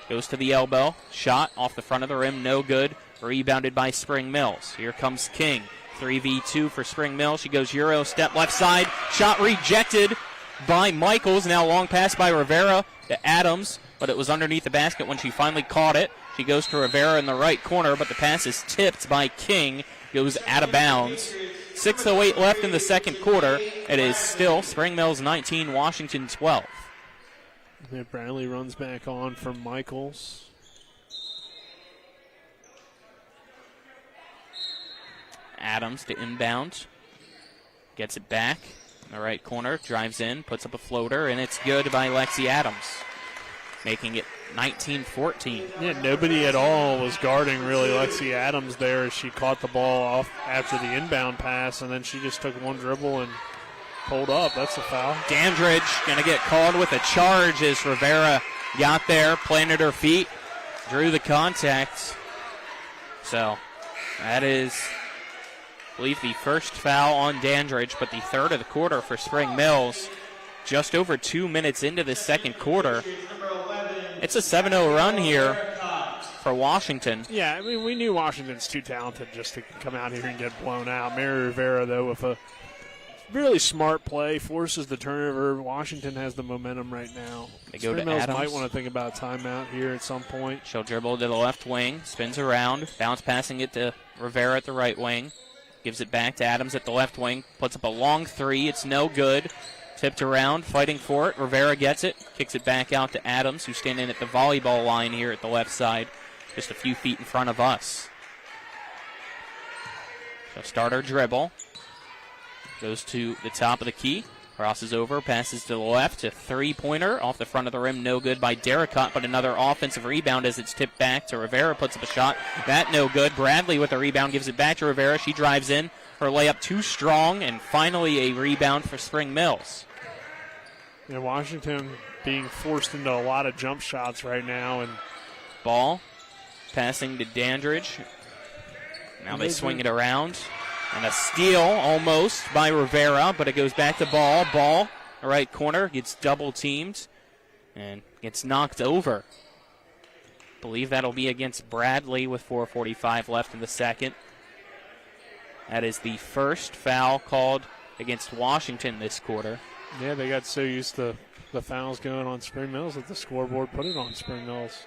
goes to the elbow. Shot off the front of the rim, no good. Rebounded by Spring Mills. Here comes King. 3v2 for Spring Mills. She goes Euro step left side. Shot rejected by Michaels. Now long pass by Rivera to Adams, but it was underneath the basket when she finally caught it. She goes to Rivera in the right corner, but the pass is tipped by King. Goes out of bounds. 6:08 left in the second quarter. It is still Spring Mills 19, Washington 12. And Bradley runs back on from Michaels. Adams to inbound. Gets it back in the right corner. Drives in, puts up a floater, and it's good by Lexi Adams, making it 19-14. Yeah, nobody at all was guarding really Lexi Adams there as she caught the ball off after the inbound pass, and then she just took one dribble and pulled up. That's a foul. Dandridge going to get called with a charge as Rivera got there, planted her feet, drew the contact. So that is, I believe, the first foul on Dandridge, but the third of the quarter for Spring Mills. Just over 2 minutes into the second quarter. It's a 7-0 run here for Washington. Yeah, I mean, we knew Washington's too talented just to come out here and get blown out. Mary Rivera, though, with a really smart play, forces the turnover. Washington has the momentum right now. They go Spring to Mills Adams. might want to think about a timeout here at some point. She'll dribble to the left wing, spins around, bounce passing it to Rivera at the right wing. Gives it back to Adams at the left wing, puts up a long three. It's no good. Tipped around, fighting for it. Rivera gets it, kicks it back out to Adams, who's standing at the volleyball line here at the left side, just a few feet in front of us. So start her dribble. Goes to the top of the key, crosses over, passes to the left, a three-pointer off the front of the rim, no good by Derricott, but another offensive rebound as it's tipped back to Rivera, puts up a shot. That no good. Bradley with the rebound gives it back to Rivera. She drives in. Her layup too strong, and finally a rebound for Spring Mills. Yeah, Washington being forced into a lot of jump shots right now. And Ball passing to Dandridge. Now they swing it around. And a steal almost by Rivera, but it goes back to Ball. Ball, the right corner, gets double teamed and gets knocked over. Believe that'll be against Bradley with 4:45 left in the second. That is the first foul called against Washington this quarter. yeah, they got so used to the fouls going on Spring Mills that the scoreboard put it on Spring Mills.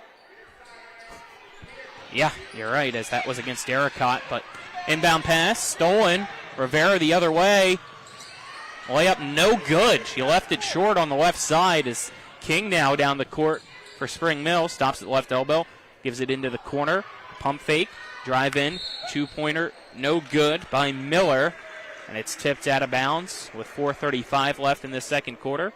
Yeah, you're right, as that was against Derricott, but inbound pass, stolen. Rivera the other way. Layup no good. She left it short on the left side as King now down the court for Spring Mills. Stops at the left elbow, gives it into the corner. Pump fake, drive in, two-pointer, no good by Miller. And it's tipped out of bounds with 4:35 left in the second quarter.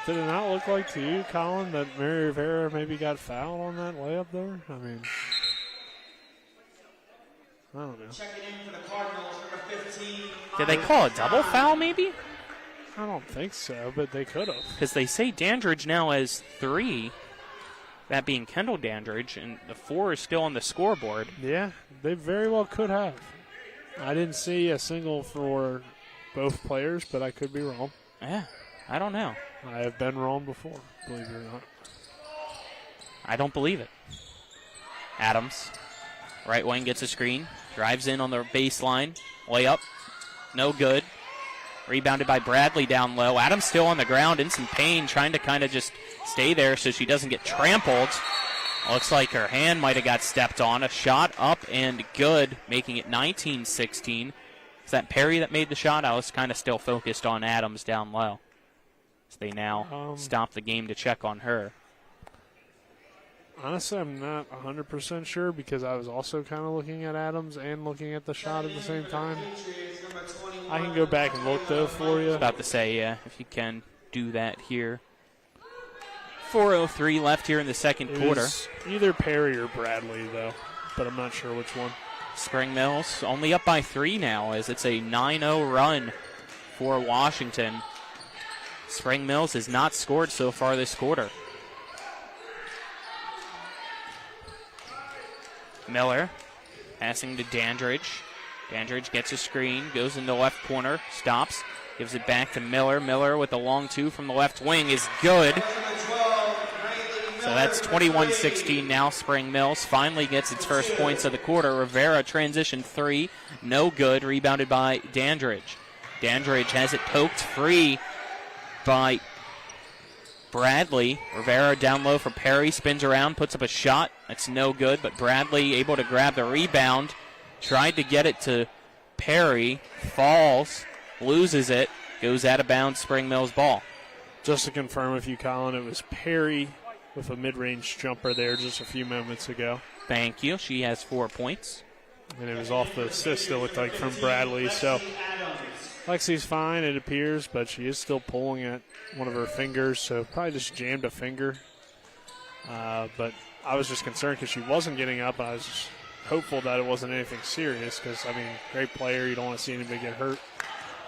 Did it not look like to you, Colin, that Mary Rivera maybe got fouled on that layup there? I mean, I don't know. Did they call a double foul maybe? I don't think so, but they could have. Because they say Dandridge now has 3, that being Kendall Dandridge, and the 4 is still on the scoreboard. Yeah, they very well could have. I didn't see a single for both players, but I could be wrong. Yeah, I don't know. I have been wrong before, believe it or not. I don't believe it. Adams, right wing, gets a screen, drives in on the baseline, layup, no good. Rebounded by Bradley down low. Adams still on the ground in some pain, trying to kind of just stay there so she doesn't get trampled. Looks like her hand might have got stepped on. A shot up and good, making it 19-16. Is that Perry that made the shot? I was kind of still focused on Adams down low. So they now stop the game to check on her. Honestly, I'm not 100% sure because I was also kind of looking at Adams and looking at the shot at the same time. I can go back and look, though, for you. I was about to say, yeah, if you can do that here. 4:03 left here in the second quarter. Either Perry or Bradley, though, but I'm not sure which one. Spring Mills only up by 3 now as it's a 9-0 run for Washington. Spring Mills has not scored so far this quarter. Miller passing to Dandridge. Dandridge gets a screen, goes into left corner, stops, gives it back to Miller. Miller with a long two from the left wing is good. So that's 21-16 now. Spring Mills finally gets its first points of the quarter. Rivera transition three, no good, rebounded by Dandridge. Dandridge has it poked free by Bradley. Rivera down low for Perry, spins around, puts up a shot. That's no good, but Bradley able to grab the rebound. Tried to get it to Perry, falls, loses it, goes out of bounds, Spring Mills ball. Just to confirm with you, Colin, it was Perry with a mid-range jumper there just a few moments ago. Thank you. She has 4 points. And it was off the assist, it looked like, from Bradley. So Lexi's fine, it appears, but she is still pulling at one of her fingers, so probably just jammed a finger. But I was just concerned because she wasn't getting up. I was just hopeful that it wasn't anything serious because, I mean, great player. You don't want to see anybody get hurt.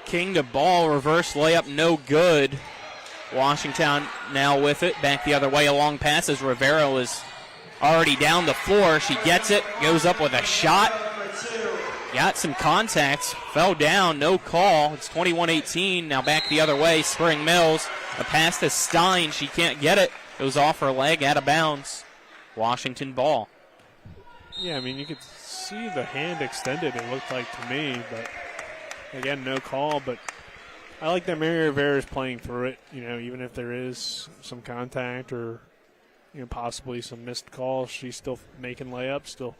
King to ball, reverse layup, no good. Washington now with it, back the other way, a long pass as Rivera was already down the floor. She gets it, goes up with a shot. Got some contacts, fell down, no call. It's 21-18, now back the other way. Spring Mills, a pass to Stein. She can't get it. Goes off her leg, out of bounds. Washington ball. Yeah, I mean, you could see the hand extended, it looked like to me, but again, no call. But I like that Mary Rivera is playing through it, you know, even if there is some contact or, you know, possibly some missed calls, she's still making layups, still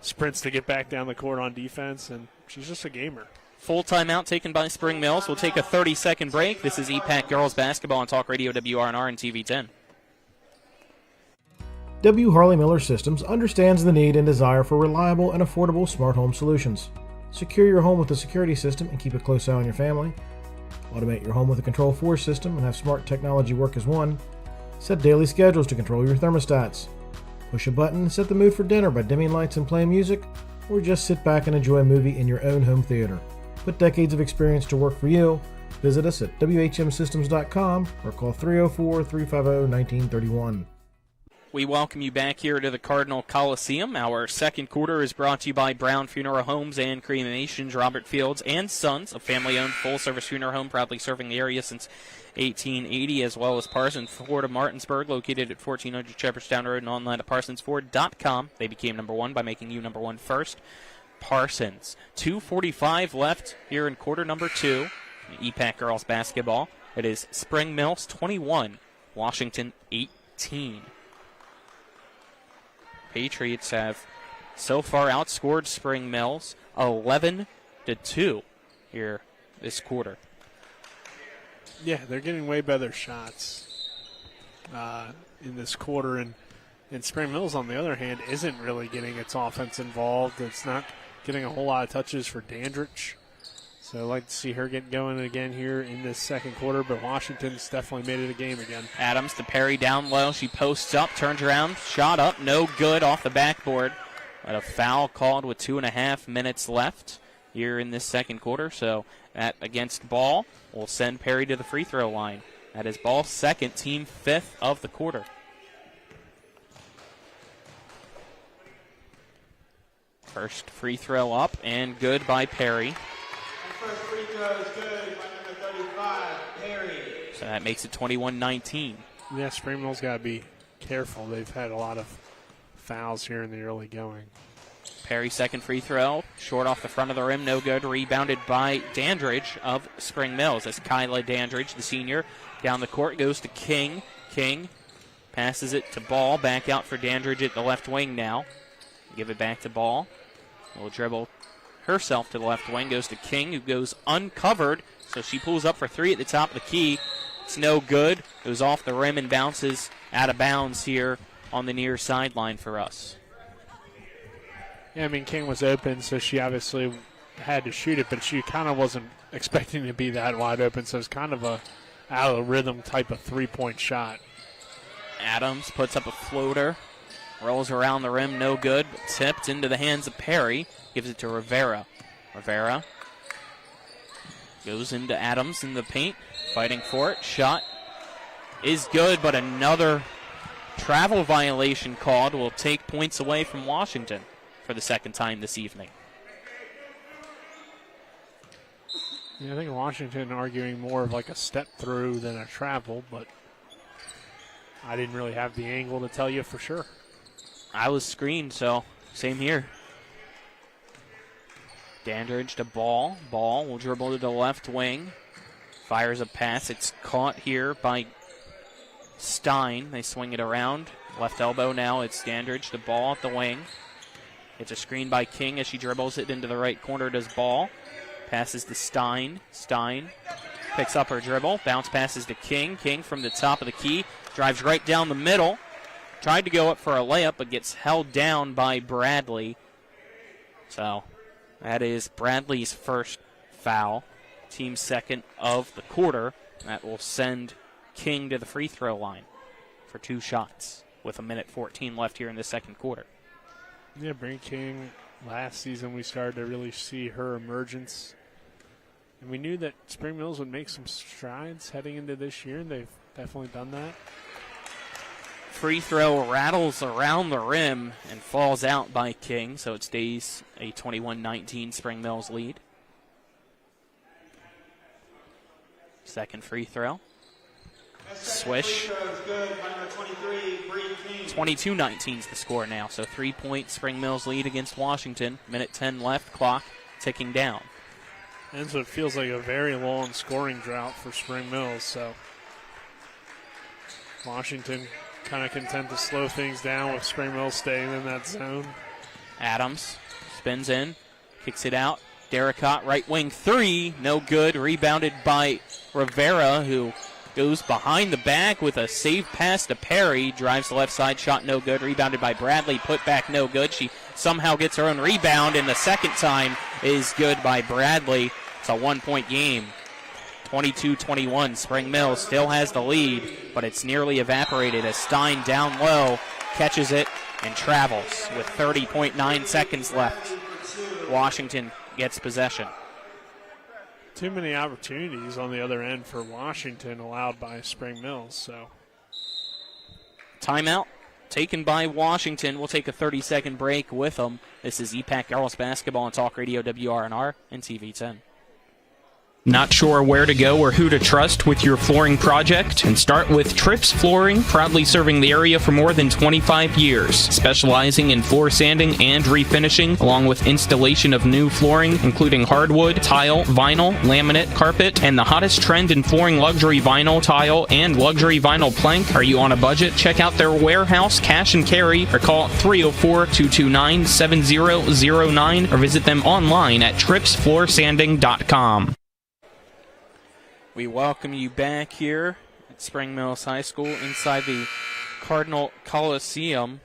sprints to get back down the court on defense, and she's just a gamer. Full timeout taken by Spring Mills. We'll take a 30-second break. This is EPAC Girls Basketball on Talk Radio WRNR and TV 10. W. Harley Miller Systems understands the need and desire for reliable and affordable smart home solutions. Secure your home with a security system and keep a close eye on your family. Automate your home with a Control4 system and have smart technology work as one. Set daily schedules to control your thermostats. Push a button and set the mood for dinner by dimming lights and playing music, or just sit back and enjoy a movie in your own home theater. Put decades of experience to work for you. Visit us at WHMsystems.com or call 304-350-1931. We welcome you back here to the Cardinal Coliseum. Our second quarter is brought to you by Brown Funeral Homes and Cremations, Robert Fields and Sons, a family-owned full-service funeral home proudly serving the area since 1880, as well as Parsons Ford of Martinsburg, located at 1400 Shepherdstown Road and online at parsonsford.com. They became number one by making you number one first. Parsons. 2:45 left here in quarter number two. EPAC Girls Basketball. It is Spring Mills 21, Washington 18. Patriots have so far outscored Spring Mills 11-2 here this quarter. Yeah, they're getting way better shots in this quarter, and Spring Mills, on the other hand, isn't really getting its offense involved. It's not getting a whole lot of touches for Dandridge. So I'd like to see her get going again here in this second quarter, but Washington's definitely made it a game again. Adams to Perry down low. She posts up, turns around, shot up, no good off the backboard. But a foul called with 2.5 minutes left here in this second quarter. So that against Ball will send Perry to the free throw line. That is Ball's second, team fifth of the quarter. First free throw up and good by Perry. First free throw is good by number 35, Perry. So that makes it 21-19. Yeah, Spring Mills got to be careful. They've had a lot of fouls here in the early going. Perry's second free throw, short off the front of the rim, no good. Rebounded by Dandridge of Spring Mills. As Kyla Dandridge, the senior, down the court, goes to King. King passes it to Ball, back out for Dandridge at the left wing now. Give it back to Ball. Will dribble herself to the left wing, goes to King, who goes uncovered, so she pulls up for three at the top of the key. It's no good. Goes off the rim and bounces out of bounds here on the near sideline for us. Yeah, I mean, King was open, so she obviously had to shoot it, but she kind of wasn't expecting to be that wide open, so it's kind of a out of rhythm type of three-point shot. Adams puts up a floater, rolls around the rim, no good, but tipped into the hands of Perry. Gives it to Rivera. Rivera goes into Adams in the paint. Fighting for it. Shot is good, but another travel violation called will take points away from Washington for the second time this evening. Yeah, I think Washington arguing more of like a step through than a travel, but I didn't really have the angle to tell you for sure. I was screened, so same here. Dandridge to Ball. Ball will dribble to the left wing. Fires a pass. It's caught here by Stein. They swing it around. Left elbow now. It's Dandridge to Ball at the wing. It's a screen by King as she dribbles it into the right corner. Does Ball. Passes to Stein. Stein picks up her dribble. Bounce passes to King. King from the top of the key. Drives right down the middle. Tried to go up for a layup, but gets held down by Bradley. So that is Bradley's first foul. Team second of the quarter. That will send King to the free throw line for 2 shots with 1:14 left here in the second quarter. Yeah, Bree King, last season we started to really see her emergence. And we knew that Spring Mills would make some strides heading into this year, and they've definitely done that. Free throw rattles around the rim and falls out by King, so it stays a 21-19 Spring Mills lead. Second free throw. Swish. 22-19 is the score now, so 3-point Spring Mills lead against Washington. 1:10 left, clock ticking down. And so it feels like a very long scoring drought for Spring Mills, so Washington kind of content to slow things down with Spring Mills staying in that zone. Adams spins in, kicks it out. Derricott, right wing three, no good. Rebounded by Rivera, who goes behind the back with a save pass to Perry. Drives the left side, shot no good. Rebounded by Bradley, put back no good. She somehow gets her own rebound, and the second time is good by Bradley. It's a 1-point game. 22-21. Spring Mills still has the lead, but it's nearly evaporated as Stein down low catches it and travels with 30.9 seconds left. Washington gets possession. Too many opportunities on the other end for Washington allowed by Spring Mills. So timeout taken by Washington. We'll take a 30-second break with them. This is EPAC Girls Basketball on Talk Radio WRNR and TV 10. Not sure where to go or who to trust with your flooring project? And start with Trips Flooring, proudly serving the area for more than 25 years, specializing in floor sanding and refinishing, along with installation of new flooring, including hardwood, tile, vinyl, laminate, carpet, and the hottest trend in flooring, luxury vinyl, tile, and luxury vinyl plank. Are you on a budget? Check out their warehouse, cash and carry, or call 304-229-7009, or visit them online at tripsfloorsanding.com. We welcome you back here at Spring Mills High School inside the Cardinal Coliseum.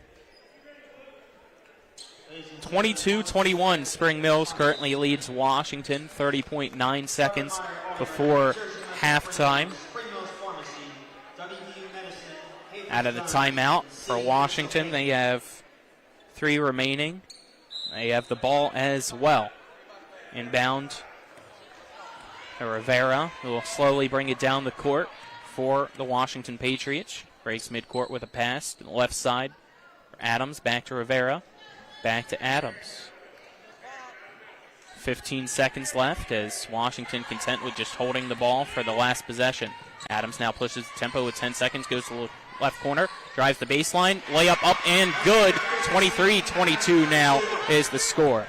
22-21, Spring Mills currently leads Washington, 30.9 seconds before halftime. Out of the timeout for Washington, they have 3 remaining. They have the ball as well. Inbound. Rivera, who will slowly bring it down the court for the Washington Patriots. Breaks midcourt with a pass to the left side. Adams back to Rivera. Back to Adams. 15 seconds left as Washington content with just holding the ball for the last possession. Adams now pushes the tempo with 10 seconds, goes to the left corner, drives the baseline, layup up and good. 23-22 now is the score.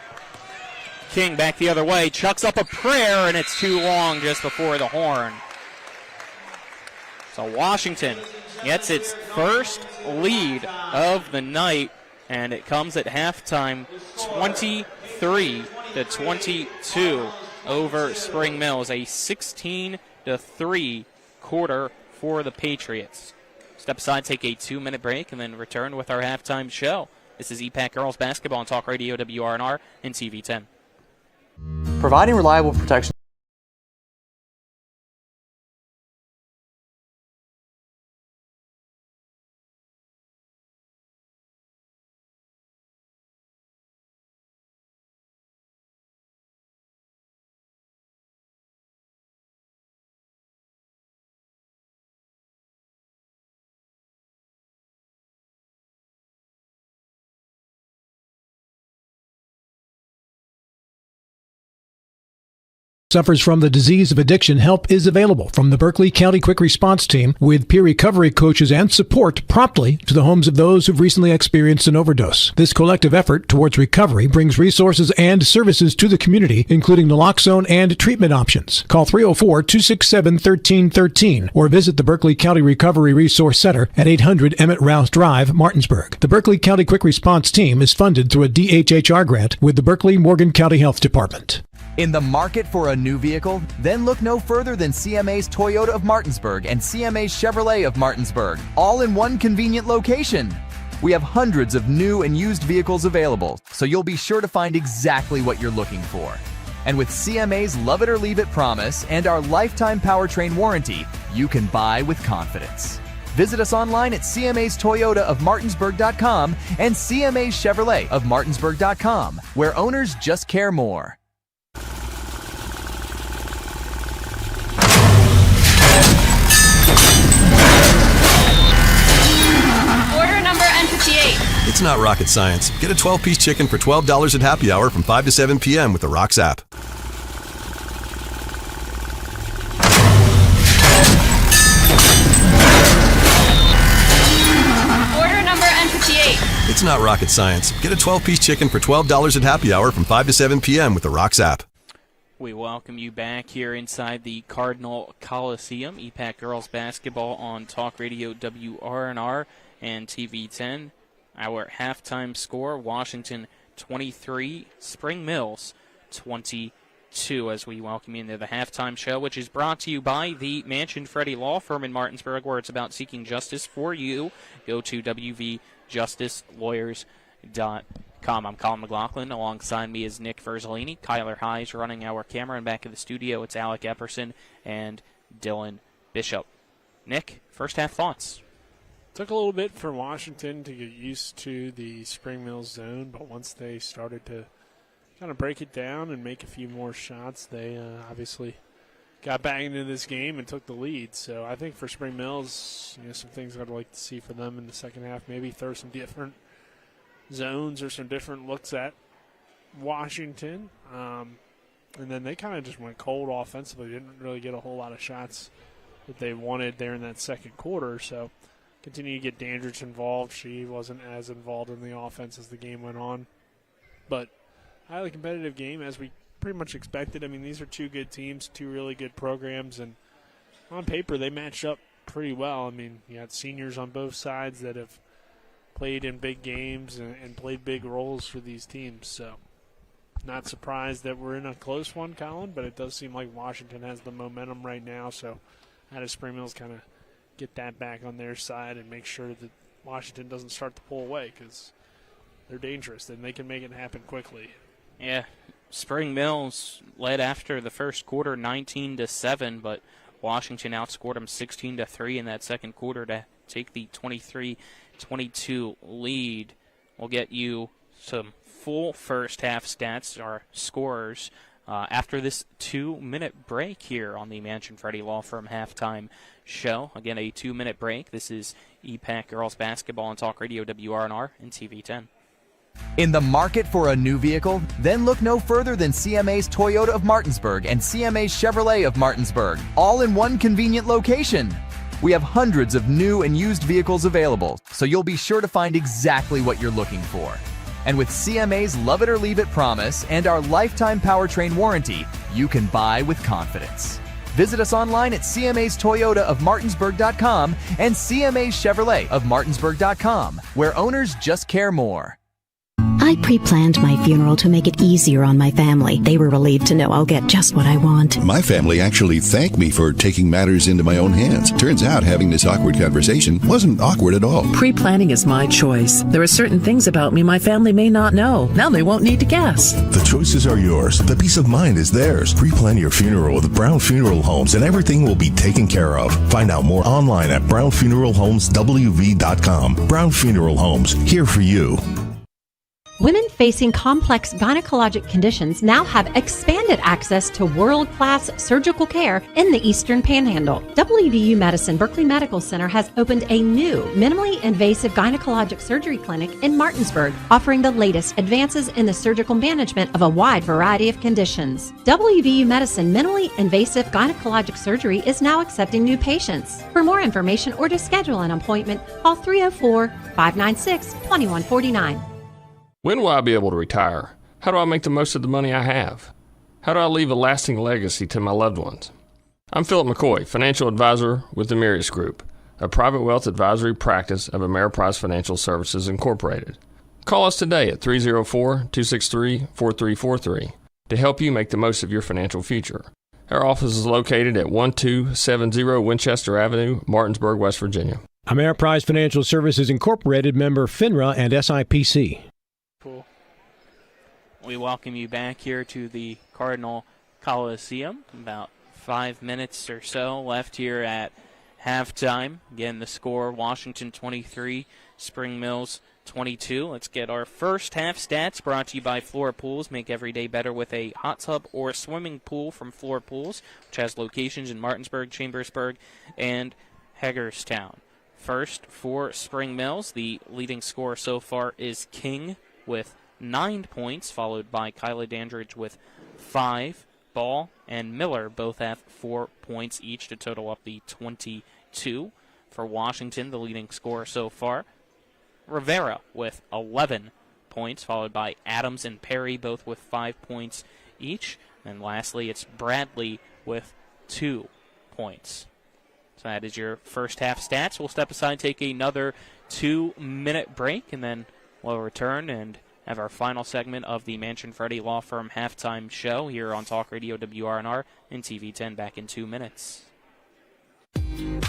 King back the other way, chucks up a prayer, and it's too long just before the horn. So Washington gets its first lead of the night, and it comes at halftime 23-22 over Spring Mills, a 16-3 quarter for the Patriots. Step aside, take a 2-minute break, and then return with our halftime show. This is EPAC Girls Basketball on Talk Radio WRNR and TV 10. Providing reliable protection Suffers from the disease of addiction, help is available from the Berkeley County Quick Response Team with peer recovery coaches and support promptly to the homes of those who've recently experienced an overdose. This collective effort towards recovery brings resources and services to the community, including naloxone and treatment options. Call 304-267-1313 or visit the Berkeley County Recovery Resource Center at 800 Emmett Rouse Drive, Martinsburg. The Berkeley County Quick Response Team is funded through a DHHR grant with the Berkeley Morgan County Health Department. In the market for a new vehicle? Then look no further than CMA's Toyota of Martinsburg and CMA's Chevrolet of Martinsburg, all in one convenient location. We have hundreds of new and used vehicles available, so you'll be sure to find exactly what you're looking for. And with CMA's Love It or Leave It promise and our lifetime powertrain warranty, you can buy with confidence. Visit us online at CMA's Toyota of Martinsburg.com and CMA's Chevrolet of Martinsburg.com, where owners just care more. It's not rocket science. Get a 12-piece chicken for $12 at happy hour from 5 to 7 p.m. with the Rocks app. Order number N58. It's not rocket science. Get a 12-piece chicken for $12 at happy hour from 5 to 7 p.m. with the Rocks app. We welcome you back here inside the Cardinal Coliseum. EPAC Girls Basketball on Talk Radio WRNR and TV 10. Our halftime score, Washington 23, Spring Mills 22, as we welcome you into the halftime show, which is brought to you by the Mansion Freddie Law Firm in Martinsburg, where it's about seeking justice for you. Go to wvjusticelawyers.com. I'm Colin McLaughlin. Alongside me is Nick Verzolini. Kyler Highs running our camera, and back in the studio, it's Alec Epperson and Dylan Bishop. Nick, first half thoughts. Took a little bit for Washington to get used to the Spring Mills zone, but once they started to kind of break it down and make a few more shots, they obviously got back into this game and took the lead. So I think for Spring Mills, some things I'd like to see for them in the second half, maybe throw some different zones or some different looks at Washington. And then they kind of just went cold offensively. Didn't really get a whole lot of shots that they wanted there in that second quarter. So continue to get Dandridge involved. She wasn't as involved in the offense as the game went on. But highly competitive game, as we pretty much expected. I mean, these are two good teams, two really good programs, and on paper they matched up pretty well. I mean, you had seniors on both sides that have played in big games and played big roles for these teams. So not surprised that we're in a close one, Colin, but it does seem like Washington has the momentum right now. So how does Spring Mills kind of get that back on their side and make sure that Washington doesn't start to pull away, because they're dangerous and they can make it happen quickly. Yeah, Spring Mills led after the first quarter 19-7, but Washington outscored them 16-3 in that second quarter to take the 23-22 lead. We'll get you some full first half stats, our scorers, after this 2-minute break here on the Mansion Freddie Law Firm halftime show. Again, a 2-minute break. This is EPAC Girls Basketball on Talk Radio WRNR and TV 10. In the market for a new vehicle? Then look no further than CMA's Toyota of Martinsburg and CMA's Chevrolet of Martinsburg, all in one convenient location. We have hundreds of new and used vehicles available, so you'll be sure to find exactly what you're looking for. And with CMA's Love It or Leave It promise and our lifetime powertrain warranty, you can buy with confidence. Visit us online at CMA's Toyota of Martinsburg.com and CMA's Chevrolet of Martinsburg.com, where owners just care more. I pre-planned my funeral to make it easier on my family. They were relieved to know I'll get just what I want. My family actually thanked me for taking matters into my own hands. Turns out having this awkward conversation wasn't awkward at all. Pre-planning is my choice. There are certain things about me my family may not know. Now they won't need to guess. The choices are yours. The peace of mind is theirs. Pre-plan your funeral with Brown Funeral Homes and everything will be taken care of. Find out more online at brownfuneralhomeswv.com. Brown Funeral Homes, here for you. Women facing complex gynecologic conditions now have expanded access to world-class surgical care in the Eastern Panhandle. WVU Medicine Berkeley Medical Center has opened a new minimally invasive gynecologic surgery clinic in Martinsburg, offering the latest advances in the surgical management of a wide variety of conditions. WVU Medicine minimally invasive gynecologic surgery is now accepting new patients. For more information or to schedule an appointment, call 304-596-2149. When will I be able to retire? How do I make the most of the money I have? How do I leave a lasting legacy to my loved ones? I'm Philip McCoy, financial advisor with the Mirius Group, a private wealth advisory practice of Ameriprise Financial Services Incorporated. Call us today at 304-263-4343 to help you make the most of your financial future. Our office is located at 1270 Winchester Avenue, Martinsburg, West Virginia. Ameriprise Financial Services Incorporated, member FINRA and SIPC. Cool. We welcome you back here to the Cardinal Coliseum. About 5 minutes or so left here at halftime. Again, the score, Washington 23, Spring Mills 22. Let's get our first half stats brought to you by Flora Pools. Make every day better with a hot tub or swimming pool from Flora Pools, which has locations in Martinsburg, Chambersburg, and Hagerstown. First, for Spring Mills, the leading scorer so far is King with 9 points, followed by Kyla Dandridge with 5. Ball and Miller both have 4 points each to total up the 22. For Washington, the leading scorer so far, Rivera with 11 points, followed by Adams and Perry, both with 5 points each. And lastly, it's Bradley with 2 points. So that is your first half stats. We'll step aside, take another 2-minute break, and then we'll return and have our final segment of the Mansion Freddie Law Firm halftime show here on Talk Radio WRNR and TV 10 back in 2 minutes.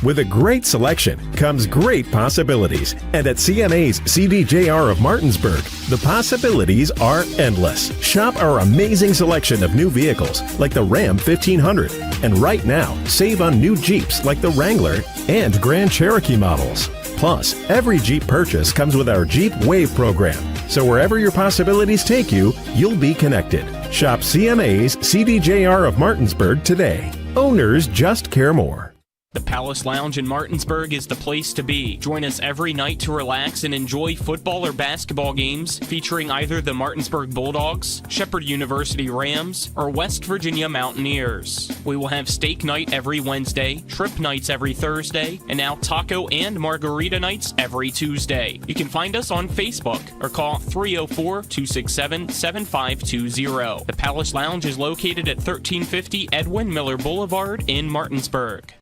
With a great selection comes great possibilities. And at CMA's CDJR of Martinsburg, the possibilities are endless. Shop our amazing selection of new vehicles like the Ram 1500. And right now, save on new Jeeps like the Wrangler and Grand Cherokee models. Plus, every Jeep purchase comes with our Jeep Wave program. So wherever your possibilities take you, you'll be connected. Shop CMA's CDJR of Martinsburg today. Owners just care more. The Palace Lounge in Martinsburg is the place to be. Join us every night to relax and enjoy football or basketball games featuring either the Martinsburg Bulldogs, Shepherd University Rams, or West Virginia Mountaineers. We will have steak night every Wednesday, trip nights every Thursday, and now taco and margarita nights every Tuesday. You can find us on Facebook or call 304-267-7520. The Palace Lounge is located at 1350 Edwin Miller Boulevard in Martinsburg.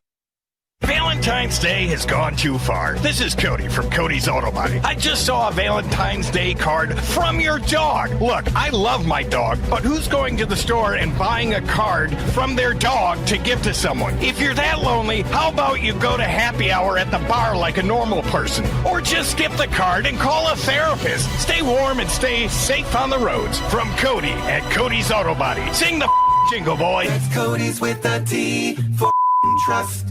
Valentine's Day has gone too far. This is Cody from Cody's Auto Body. I just saw a Valentine's Day card from your dog. Look, I love my dog, but who's going to the store and buying a card from their dog to give to someone? If you're that lonely, how about you go to happy hour at the bar like a normal person? Or just skip the card and call a therapist. Stay warm and stay safe on the roads. From Cody at Cody's Auto Body. Sing the jingle, boy. It's Cody's with a T for trust.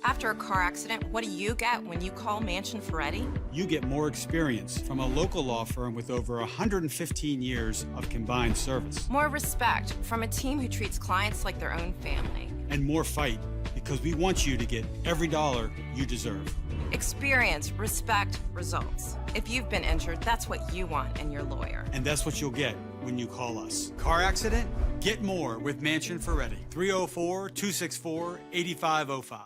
After a car accident, what do you get when you call Mansion Ferretti? You get more experience from a local law firm with over 115 years of combined service. More respect from a team who treats clients like their own family. And more fight, because we want you to get every dollar you deserve. Experience, respect, results. If you've been injured, that's what you want in your lawyer. And that's what you'll get when you call us. Car accident? Get more with Mansion Ferretti. 304-264-8505.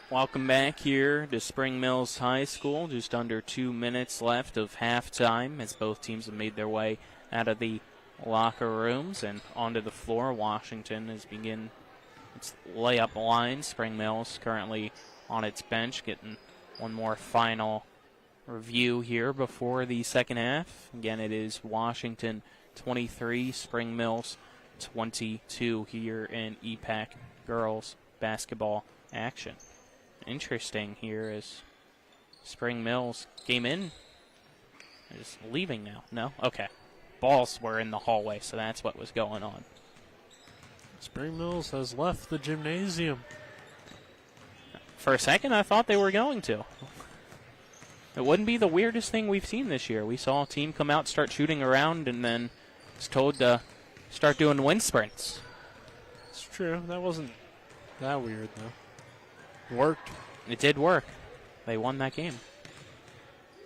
Welcome back here to Spring Mills High School. Just under 2 minutes left of halftime as both teams have made their way out of the locker rooms and onto the floor. Washington has begun its layup line. Spring Mills currently on its bench, getting one more final review here before the second half. Again, it is Washington 23, Spring Mills 22 here in EPAC girls basketball action. Interesting here is Spring Mills came in, is leaving now. No? Okay. Balls were in the hallway, so that's what was going on. Spring Mills has left the gymnasium. For a second, I thought they were going to. It wouldn't be the weirdest thing we've seen this year. We saw a team come out, start shooting around, and then was told to start doing wind sprints. It's true. That wasn't that weird, though. Worked. It did work. They won that game.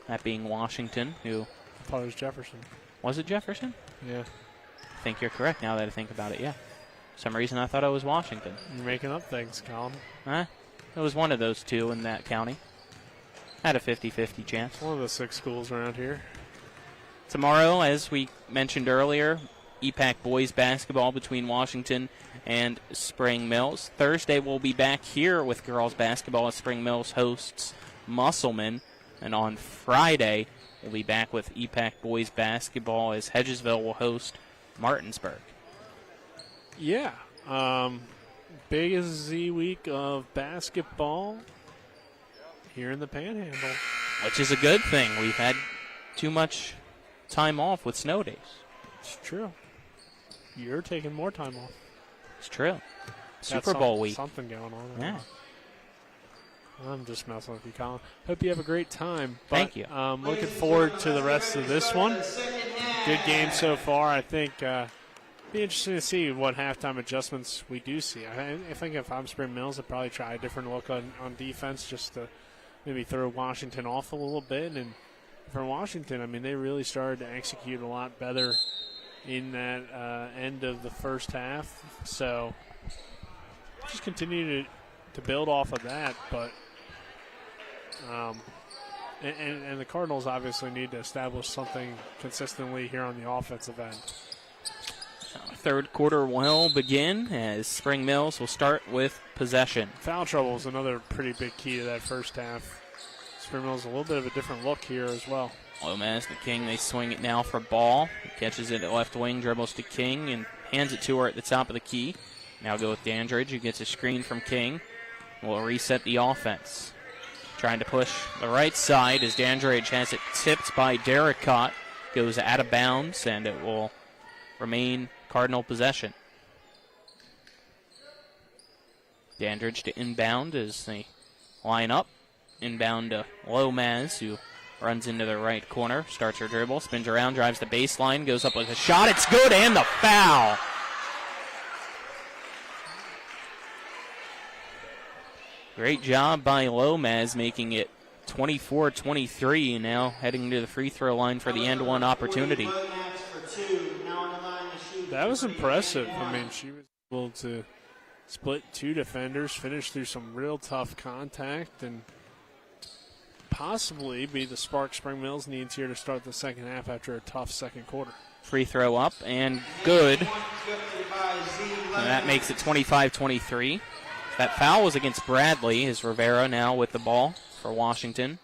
That being Washington, who... I thought it was Jefferson. Was it Jefferson? Yeah. I think you're correct now that I think about it, yeah. For some reason I thought it was Washington. You're making up things, Colin. It was one of those two in that county. Had a 50-50 chance. One of the 6 schools around here. Tomorrow, as we mentioned earlier, EPAC boys basketball between Washington and Spring Mills. Thursday we'll be back here with girls basketball as Spring Mills hosts Musselman. And on Friday, we'll be back with EPAC boys basketball as Hedgesville will host Martinsburg. Yeah. Busy week of basketball here in the Panhandle. Which is a good thing. We've had too much time off with snow days. It's true. You're taking more time off. It's true. Super Bowl week. Something going on. Yeah. I'm just messing with you, Colin. Hope you have a great time. Thank you. Looking forward to the rest of this one. Good game so far. I think be interesting to see what halftime adjustments we do see. I think if I'm Spring Mills, I'd probably try a different look on defense just to maybe throw Washington off a little bit. And for Washington, I mean, they really started to execute a lot better in that end of the first half. So just continue to build off of that. But and the Cardinals obviously need to establish something consistently here on the offensive end. Third quarter will begin as Spring Mills will start with possession. Foul trouble is another pretty big key to that first half. Spring Mills a little bit of a different look here as well. Lomas to King, they swing it now for ball. He catches it at left wing, dribbles to King, and hands it to her at the top of the key. Now go with Dandridge, who gets a screen from King. Will reset the offense. Trying to push the right side as Dandridge has it tipped by Derricott. Goes out of bounds, and it will remain Cardinal possession. Dandridge to inbound as they line up. Inbound to Lomas, who runs into the right corner, starts her dribble, spins around, drives the baseline, goes up with a shot. It's good, and the foul. Great job by Lomas, making it 24-23, now heading to the free throw line for the and one opportunity. That was impressive. I mean, she was able to split 2 defenders, finish through some real tough contact, and possibly be the spark Spring Mills needs here to start the second half after a tough second quarter. Free throw up and good. And that makes it 25-23. That foul was against Bradley, as Rivera now with the ball for Washington.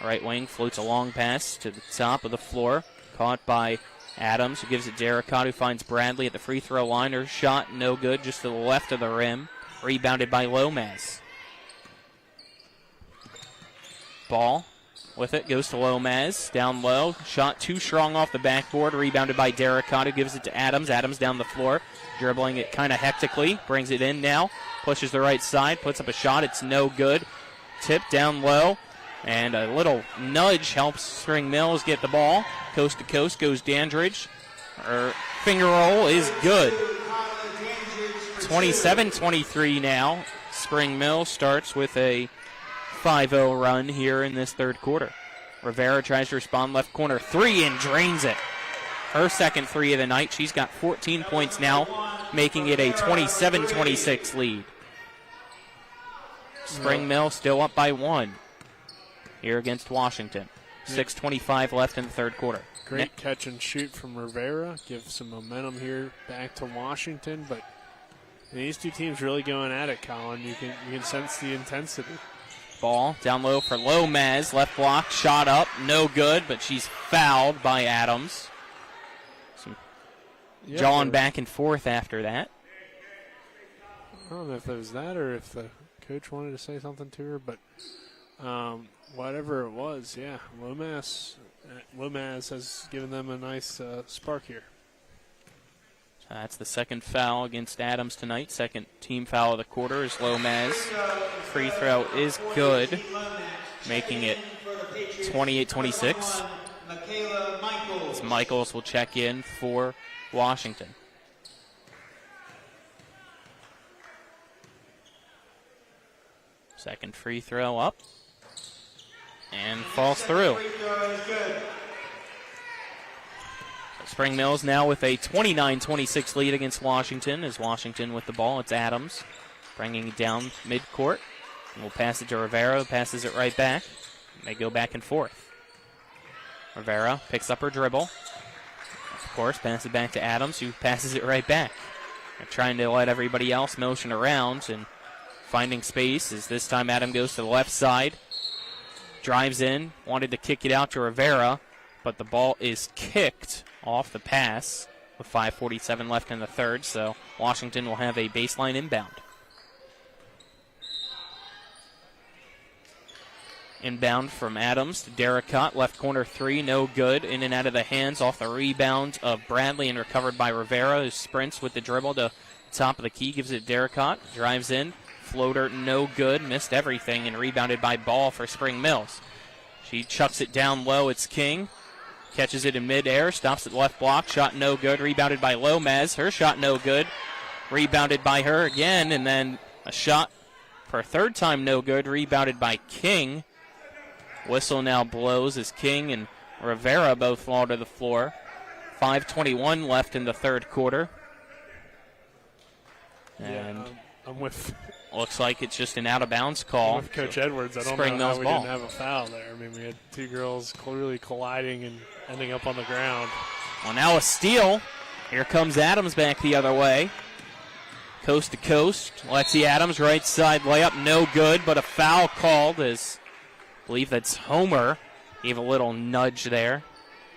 Right wing floats a long pass to the top of the floor. Caught by Adams, who gives it Derricott, who finds Bradley at the free throw line. Her shot no good, just to the left of the rim. Rebounded by Lomas. Ball with it goes to Lomas. Down low. Shot too strong off the backboard. Rebounded by Derricott, who gives it to Adams. Adams down the floor. Dribbling it kind of hectically. Brings it in now. Pushes the right side. Puts up a shot. It's no good. Tip down low. And a little nudge helps Spring Mills get the ball. Coast to coast goes Dandridge. Her finger roll is good. 27-23 now. Spring Mills starts with a 5-0 run here in this third quarter. Rivera tries to respond left corner. 3 and drains it. Her second 3 of the night. She's got 14 points now, making it a 27-26 lead. Spring Mills still up by 1 here against Washington. 6:25 left in the third quarter. Great catch and shoot from Rivera. Give some momentum here back to Washington. But these two teams really going at it, Colin. You can sense the intensity. Ball down low for Lomas. Left block, shot up, no good, but she's fouled by Adams. Some jawing back and forth after that. I don't know if it was that or if the coach wanted to say something to her, but whatever it was, yeah, Lomas has given them a nice spark here. That's the second foul against Adams tonight. Second team foul of the quarter is Lomas. Free throw is good, making it 28-26. As Michaels will check in for Washington. Second free throw up. And falls through. Spring Mills now with a 29-26 lead against Washington. As Washington with the ball, it's Adams bringing it down midcourt. And we'll pass it to Rivera, passes it right back. And they go back and forth. Rivera picks up her dribble. Of course, passes it back to Adams, who passes it right back. They're trying to let everybody else motion around and finding space as this time Adam goes to the left side. Drives in, wanted to kick it out to Rivera, but the ball is kicked off the pass with 5:47 left in the third, so Washington will have a baseline inbound. Inbound from Adams to Derricott, left corner three, no good. In and out of the hands, off the rebound of Bradley and recovered by Rivera, who sprints with the dribble to top of the key, gives it to Derricott, drives in, floater no good, missed everything, and rebounded by Ball for Spring Mills. She chucks it down low, it's King. Catches it in midair, stops at left block, shot no good, rebounded by Lomez. Her shot no good, rebounded by her again, and then a shot for a third time no good, rebounded by King. Whistle now blows as King and Rivera both fall to the floor. 5:21 left in the third quarter. And I'm with. Looks like it's just an out-of-bounds call. With Coach Edwards, I don't know how we didn't have a foul there. I mean, we had two girls clearly colliding and ending up on the ground. Well, now a steal. Here comes Adams back the other way. Coast to coast. Lexi Adams, right side layup, no good, but a foul called as I believe that's Homer. Gave a little nudge there.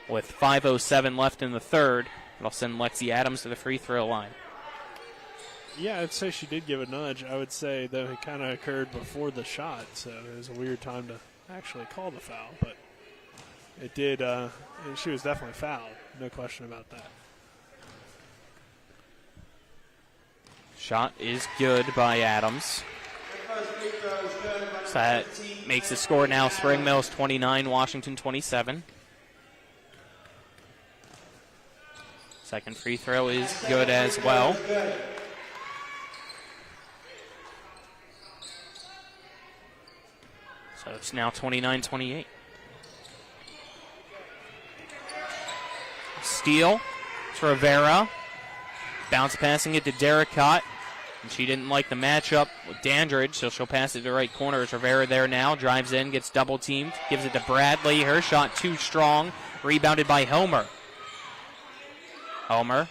With 5:07 left in the third, it'll send Lexi Adams to the free throw line. Yeah, I'd say she did give a nudge. I would say that it kind of occurred before the shot, so it was a weird time to actually call the foul. But it did. She was definitely fouled. No question about that. Shot is good by Adams. So that makes the score now Spring Mills 29, Washington 27. Second free throw is good as well. So it's now 29-28. Steal. It's Rivera. Bounce passing it to Derricott. And she didn't like the matchup with Dandridge, so she'll pass it to the right corner. It's Rivera there now. Drives in, gets double teamed. Gives it to Bradley. Her shot too strong. Rebounded by Homer. Homer.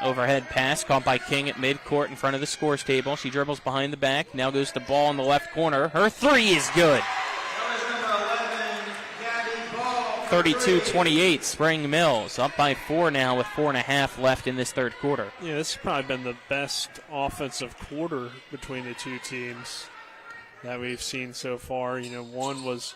Overhead pass caught by King at midcourt in front of the scores table. She dribbles behind the back. Now goes the ball in the left corner. Her three is good. 32-28, Spring Mills up by 4 now with 4.5 left in this third quarter. Yeah, this has probably been the best offensive quarter between the two teams that we've seen so far. You know, one was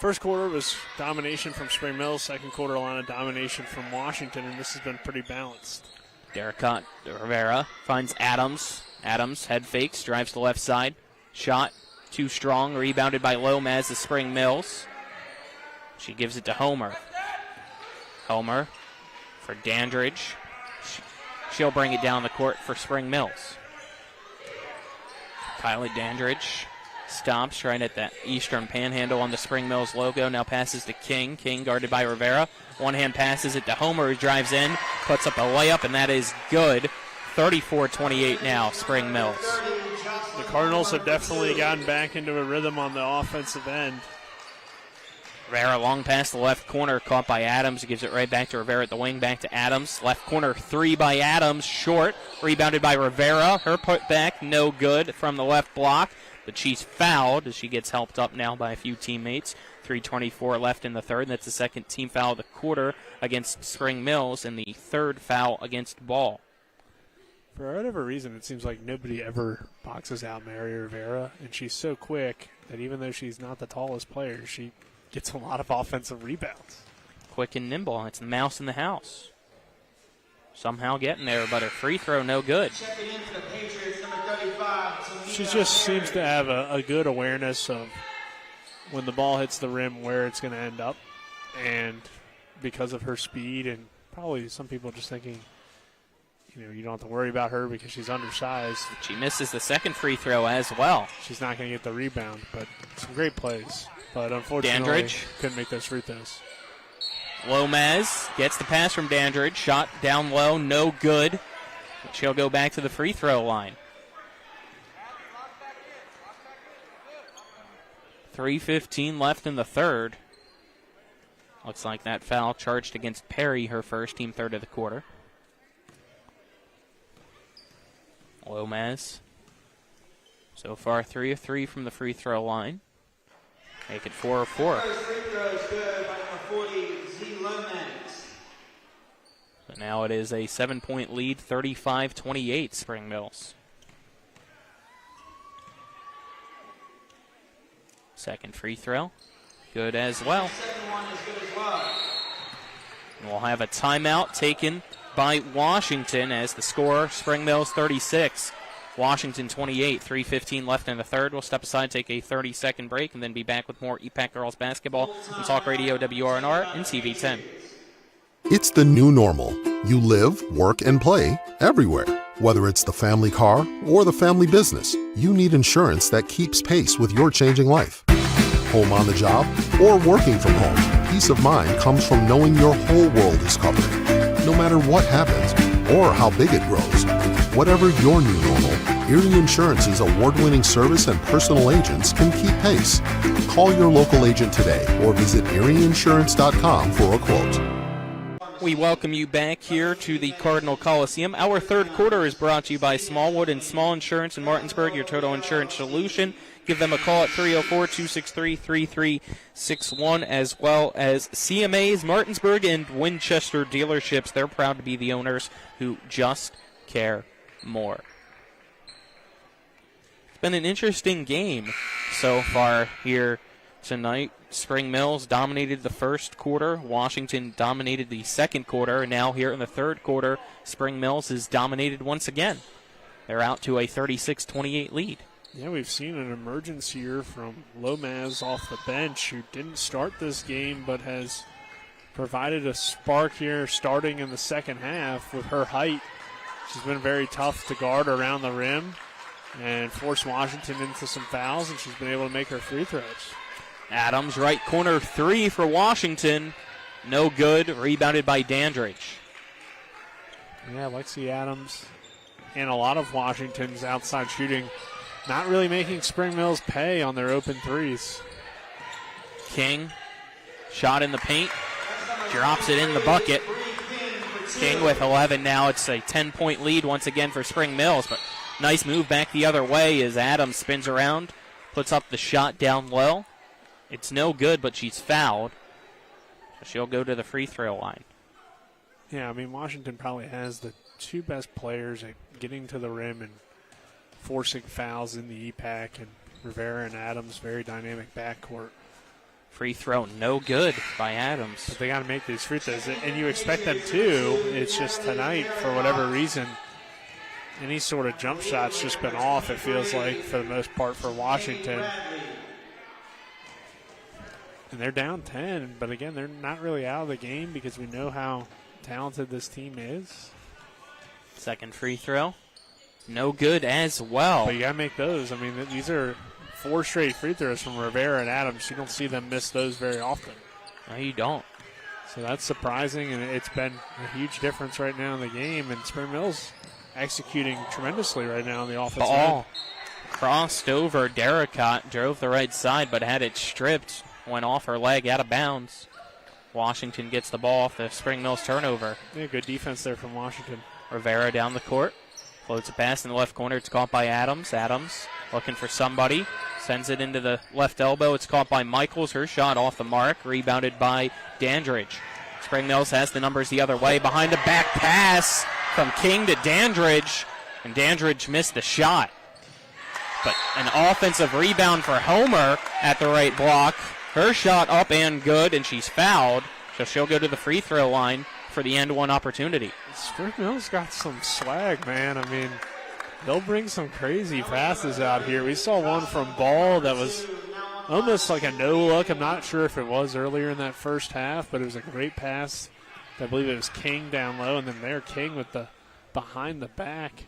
first quarter was domination from Spring Mills, second quarter a lot of domination from Washington, and this has been pretty balanced. Derricott Rivera finds Adams. Adams head fakes, drives to the left side. Shot too strong, rebounded by Lomez to Spring Mills. She gives it to Homer. Homer for Dandridge. She'll bring it down the court for Spring Mills. Kylie Dandridge stops right at that Eastern Panhandle on the Spring Mills logo. Now passes to King. King guarded by Rivera. One hand passes it to Homer, who drives in, puts up a layup, and that is good. 34-28 now, Spring Mills. The Cardinals have definitely gotten back into a rhythm on the offensive end. Rivera long pass to the left corner, caught by Adams. He gives it right back to Rivera at the wing, back to Adams. Left corner three by Adams, short. Rebounded by Rivera. Her put back, no good from the left block. But she's fouled as she gets helped up now by a few teammates. 3:24 left in the third. That's the second team foul of the quarter against Spring Mills and the third foul against Ball. For whatever reason, it seems like nobody ever boxes out Mary Rivera, and she's so quick that even though she's not the tallest player, she gets a lot of offensive rebounds. Quick and nimble. It's the mouse in the house. Somehow getting there, but her free throw no good. She just seems to have a good awareness of when the ball hits the rim where it's going to end up. And because of her speed and probably some people just thinking, you don't have to worry about her because she's undersized. She misses the second free throw as well. She's not going to get the rebound, but some great plays. But unfortunately, Dandridge couldn't make those free throws. Lomez gets the pass from Dandridge. Shot down low, no good. She'll go back to the free throw line. 3:15 left in the third. Looks like that foul charged against Perry, her first, team third of the quarter. Lomez. So far 3 of 3 from the free throw line. Make it 4 of 4. So now it is a 7-point lead, 35-28, Spring Mills. Second free throw, good as well. And we'll have a timeout taken by Washington as the score, Spring Mills 36, Washington 28, 3:15 left in the third. We'll step aside, take a 30-second break, and then be back with more EPAC Girls Basketball on Talk Radio WRNR and TV 10. It's the new normal. You live, work, and play everywhere. Whether it's the family car or the family business, you need insurance that keeps pace with your changing life. Home on the job or working from home, peace of mind comes from knowing your whole world is covered. No matter what happens or how big it grows, whatever your new normal, Erie Insurance's award-winning service and personal agents can keep pace. Call your local agent today or visit erieinsurance.com for a quote. We welcome you back here to the Cardinal Coliseum. Our third quarter is brought to you by Smallwood and Small Insurance in Martinsburg, your total insurance solution. Give them a call at 304-263-3361, as well as CMA's Martinsburg and Winchester dealerships. They're proud to be the owners who just care more. It's been an interesting game so far here tonight. Spring Mills dominated the first quarter. Washington dominated the second quarter. And now here in the third quarter, Spring Mills is dominated once again. They're out to a 36-28 lead. Yeah, we've seen an emergence here from Lomez off the bench, who didn't start this game but has provided a spark here starting in the second half with her height. She's been very tough to guard around the rim and force Washington into some fouls, and she's been able to make her free throws. Adams, right corner three for Washington. No good. Rebounded by Dandridge. Yeah, Lexi Adams and a lot of Washington's outside shooting not really making Spring Mills pay on their open threes. King, shot in the paint, drops it in the bucket. King with 11 now. It's a 10-point lead once again for Spring Mills, but nice move back the other way as Adams spins around, puts up the shot down low. It's no good, but she's fouled. So she'll go to the free throw line. Yeah, I mean, Washington probably has the two best players at getting to the rim and forcing fouls in the EPAC, and Rivera and Adams, very dynamic backcourt. Free throw, no good by Adams. But they got to make these free throws, and you expect them to. It's just tonight, for whatever reason, any sort of jump shot's just been off, it feels like, for the most part for Washington. And they're down 10, but again, they're not really out of the game because we know how talented this team is. Second free throw, no good as well. But you got to make those. I mean, these are 4 straight free throws from Rivera and Adams. You don't see them miss those very often. No, you don't. So that's surprising, and it's been a huge difference right now in the game. And Spring Mills executing tremendously right now on the offensive ball crossed over. Derricott drove the right side, but had it stripped. Went off her leg, out of bounds. Washington gets the ball off the Spring Mills turnover. Yeah, good defense there from Washington. Rivera down the court. Floats a pass in the left corner. It's caught by Adams. Adams looking for somebody. Sends it into the left elbow. It's caught by Michaels. Her shot off the mark. Rebounded by Dandridge. Spring Mills has the numbers the other way. Behind the back pass from King to Dandridge. And Dandridge missed the shot. But an offensive rebound for Homer at the right block. Her shot up and good, and she's fouled. So she'll go to the free throw line for the end one opportunity. Spring Mills got some swag, man. I mean, they'll bring some crazy passes out here. We saw one from Ball that was almost like a no-look. I'm not sure if it was earlier in that first half, but it was a great pass. I believe it was King down low, and then there King with the behind the back.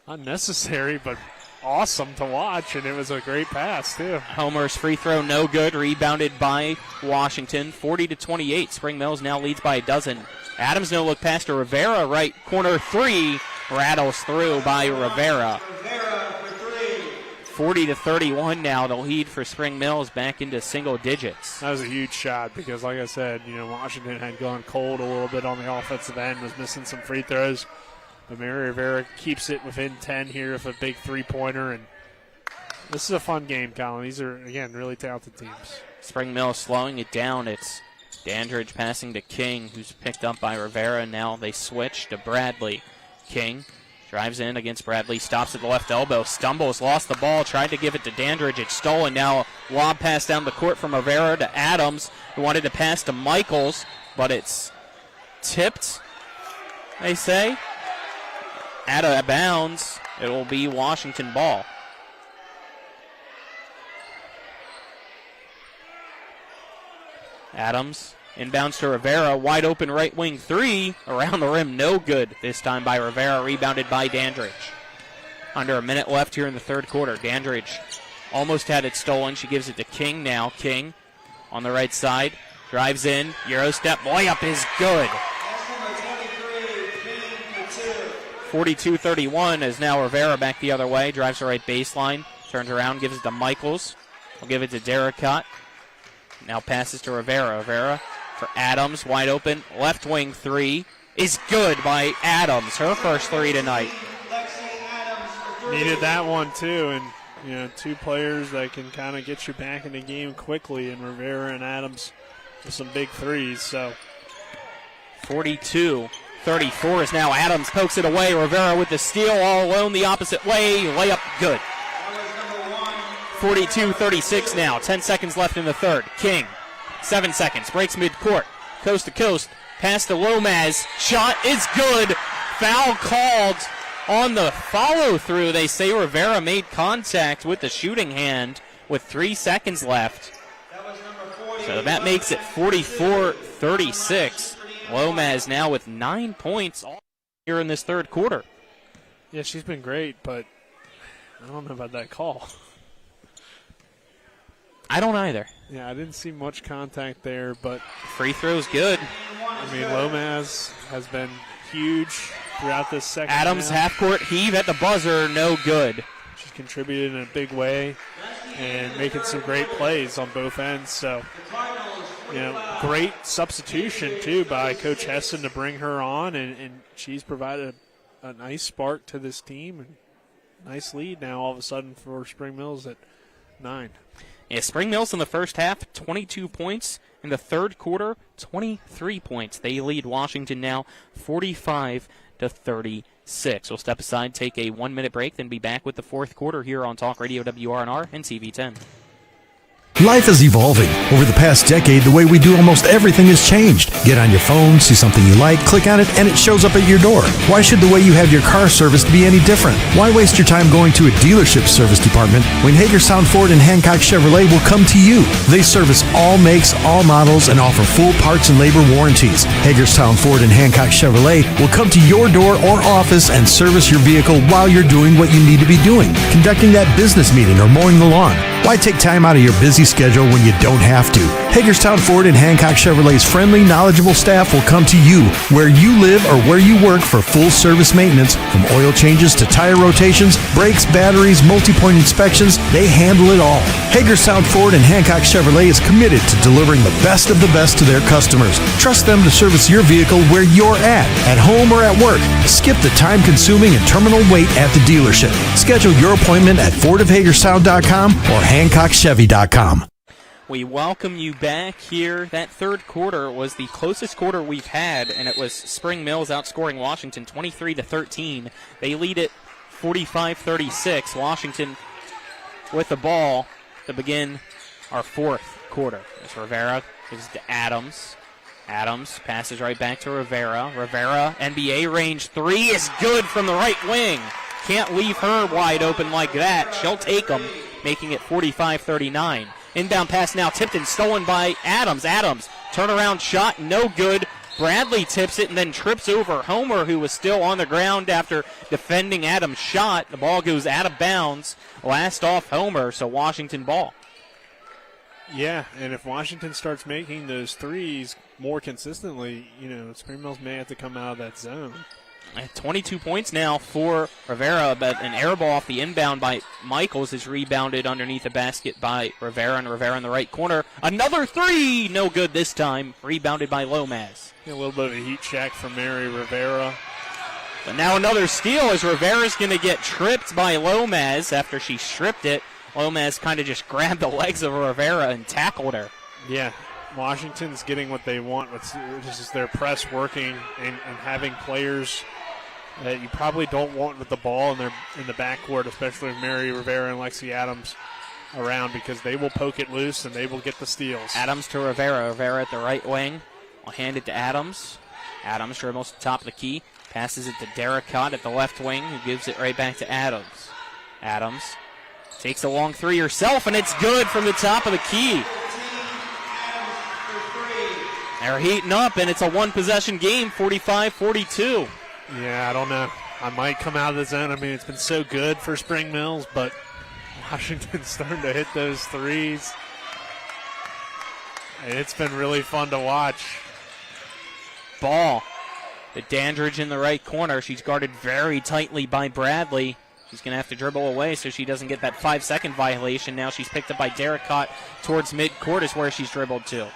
Unnecessary, but awesome to watch, and it was a great pass, too. Homer's free throw no good, rebounded by Washington. 40-28. Spring Mills now leads by a dozen. Adams no-look pass to Rivera, right corner three. Rattles through by Rivera. 40-31 now, the lead for Spring Mills back into single digits. That was a huge shot because, like I said, Washington had gone cold a little bit on the offensive end, was missing some free throws. But Mary Rivera keeps it within 10 here with a big three-pointer, and this is a fun game, Colin. These are, again, really talented teams. Spring Mills slowing it down. It's Dandridge passing to King, who's picked up by Rivera. Now they switch to Bradley. King drives in against Bradley, stops at the left elbow, stumbles, lost the ball, tried to give it to Dandridge. It's stolen. Now lob pass down the court from Rivera to Adams, who wanted to pass to Michaels, but it's tipped, they say. Out of bounds. It will be Washington ball. Adams inbounds to Rivera. Wide open right wing three. Around the rim, no good. This time by Rivera, rebounded by Dandridge. Under a minute left here in the third quarter. Dandridge almost had it stolen. She gives it to King now. King on the right side. Drives in. Euro step. Layup is good. 42-31 as now Rivera back the other way. Drives the right baseline. Turns around, gives it to Michaels. We'll give it to Derricott. Now passes to Rivera. Rivera for Adams. Wide open. Left wing three is good by Adams. Her first three tonight. Needed that one too. And, two players that can kind of get you back in the game quickly. And Rivera and Adams with some big threes. So 42-34 is now Adams pokes it away. Rivera with the steal all alone the opposite way. Layup good. 42-36 now. 10 seconds left in the third. King, 7 seconds. Breaks midcourt. Coast to coast. Pass to Lomas. Shot is good. Foul called on the follow-through. They say Rivera made contact with the shooting hand with 3 seconds left. So that makes it 44-36. Lomas now with 9 points here in this third quarter. Yeah, she's been great, but I don't know about that call. I don't either. Yeah, I didn't see much contact there, but free throw's good. I mean, Lomas has been huge throughout this second Adams half-court heave at the buzzer, no good. She's contributed in a big way and making some great plays on both ends. So, great substitution, too, by Coach Hessen to bring her on, and she's provided a nice spark to this team. And nice lead now all of a sudden for Spring Mills at 9. Yeah, Spring Mills in the first half, 22 points. In the third quarter, 23 points. They lead Washington now 45-36. We'll step aside, take a 1-minute break, then be back with the fourth quarter here on Talk Radio WRNR and TV10. Life is evolving. Over the past decade, the way we do almost everything has changed. Get on your phone, see something you like, click on it, and it shows up at your door. Why should the way you have your car serviced be any different? Why waste your time going to a dealership service department when Hagerstown Ford and Hancock Chevrolet will come to you? They service all makes, all models, and offer full parts and labor warranties. Hagerstown Ford and Hancock Chevrolet will come to your door or office and service your vehicle while you're doing what you need to be doing, conducting that business meeting or mowing the lawn. Why take time out of your busy schedule when you don't have to? Hagerstown Ford and Hancock Chevrolet's friendly, knowledgeable staff will come to you where you live or where you work for full service maintenance, from oil changes to tire rotations, brakes, batteries, multi-point inspections. They handle it all. Hagerstown Ford and Hancock Chevrolet is committed to delivering the best of the best to their customers. Trust them to service your vehicle where you're at home or at work. Skip the time-consuming and terminal wait at the dealership. Schedule your appointment at FordofHagerstown.com or HancockChevy.com. We welcome you back here. That third quarter was the closest quarter we've had, and it was Spring Mills outscoring Washington 23-13. They lead it 45-36. Washington with the ball to begin our fourth quarter. As Rivera gives it to Adams. Adams passes right back to Rivera. Rivera, NBA range three is good from the right wing. Can't leave her wide open like that. She'll take them, making it 45-39. Inbound pass now tipped and stolen by Adams. Adams, turnaround shot, no good. Bradley tips it and then trips over Homer, who was still on the ground after defending Adams' shot. The ball goes out of bounds. Last off Homer, so Washington ball. Yeah, and if Washington starts making those threes more consistently, Spring Mills may have to come out of that zone. 22 points now for Rivera, but an air ball off the inbound by Michaels is rebounded underneath the basket by Rivera, and Rivera in the right corner. Another three! No good this time. Rebounded by Lomas. A little bit of a heat check from Mary Rivera. But now another steal as Rivera's going to get tripped by Lomas after she stripped it. Lomas kind of just grabbed the legs of Rivera and tackled her. Yeah, Washington's getting what they want, which is their press working and having players that you probably don't want with the ball in the backcourt, especially with Mary Rivera and Lexi Adams around, because they will poke it loose and they will get the steals. Adams to Rivera. Rivera at the right wing. Will hand it to Adams. Adams dribbles to the top of the key. Passes it to Derek Cott at the left wing, who gives it right back to Adams. Adams takes a long three herself, and it's good from the top of the key. They're heating up, and it's a one-possession game, 45-42. Yeah, I don't know. I might come out of the zone. I mean, it's been so good for Spring Mills, but Washington's starting to hit those threes. And it's been really fun to watch. Ball. The Dandridge in the right corner. She's guarded very tightly by Bradley. She's going to have to dribble away so she doesn't get that 5-second violation. Now she's picked up by Derek Cott towards midcourt is where she's dribbled to.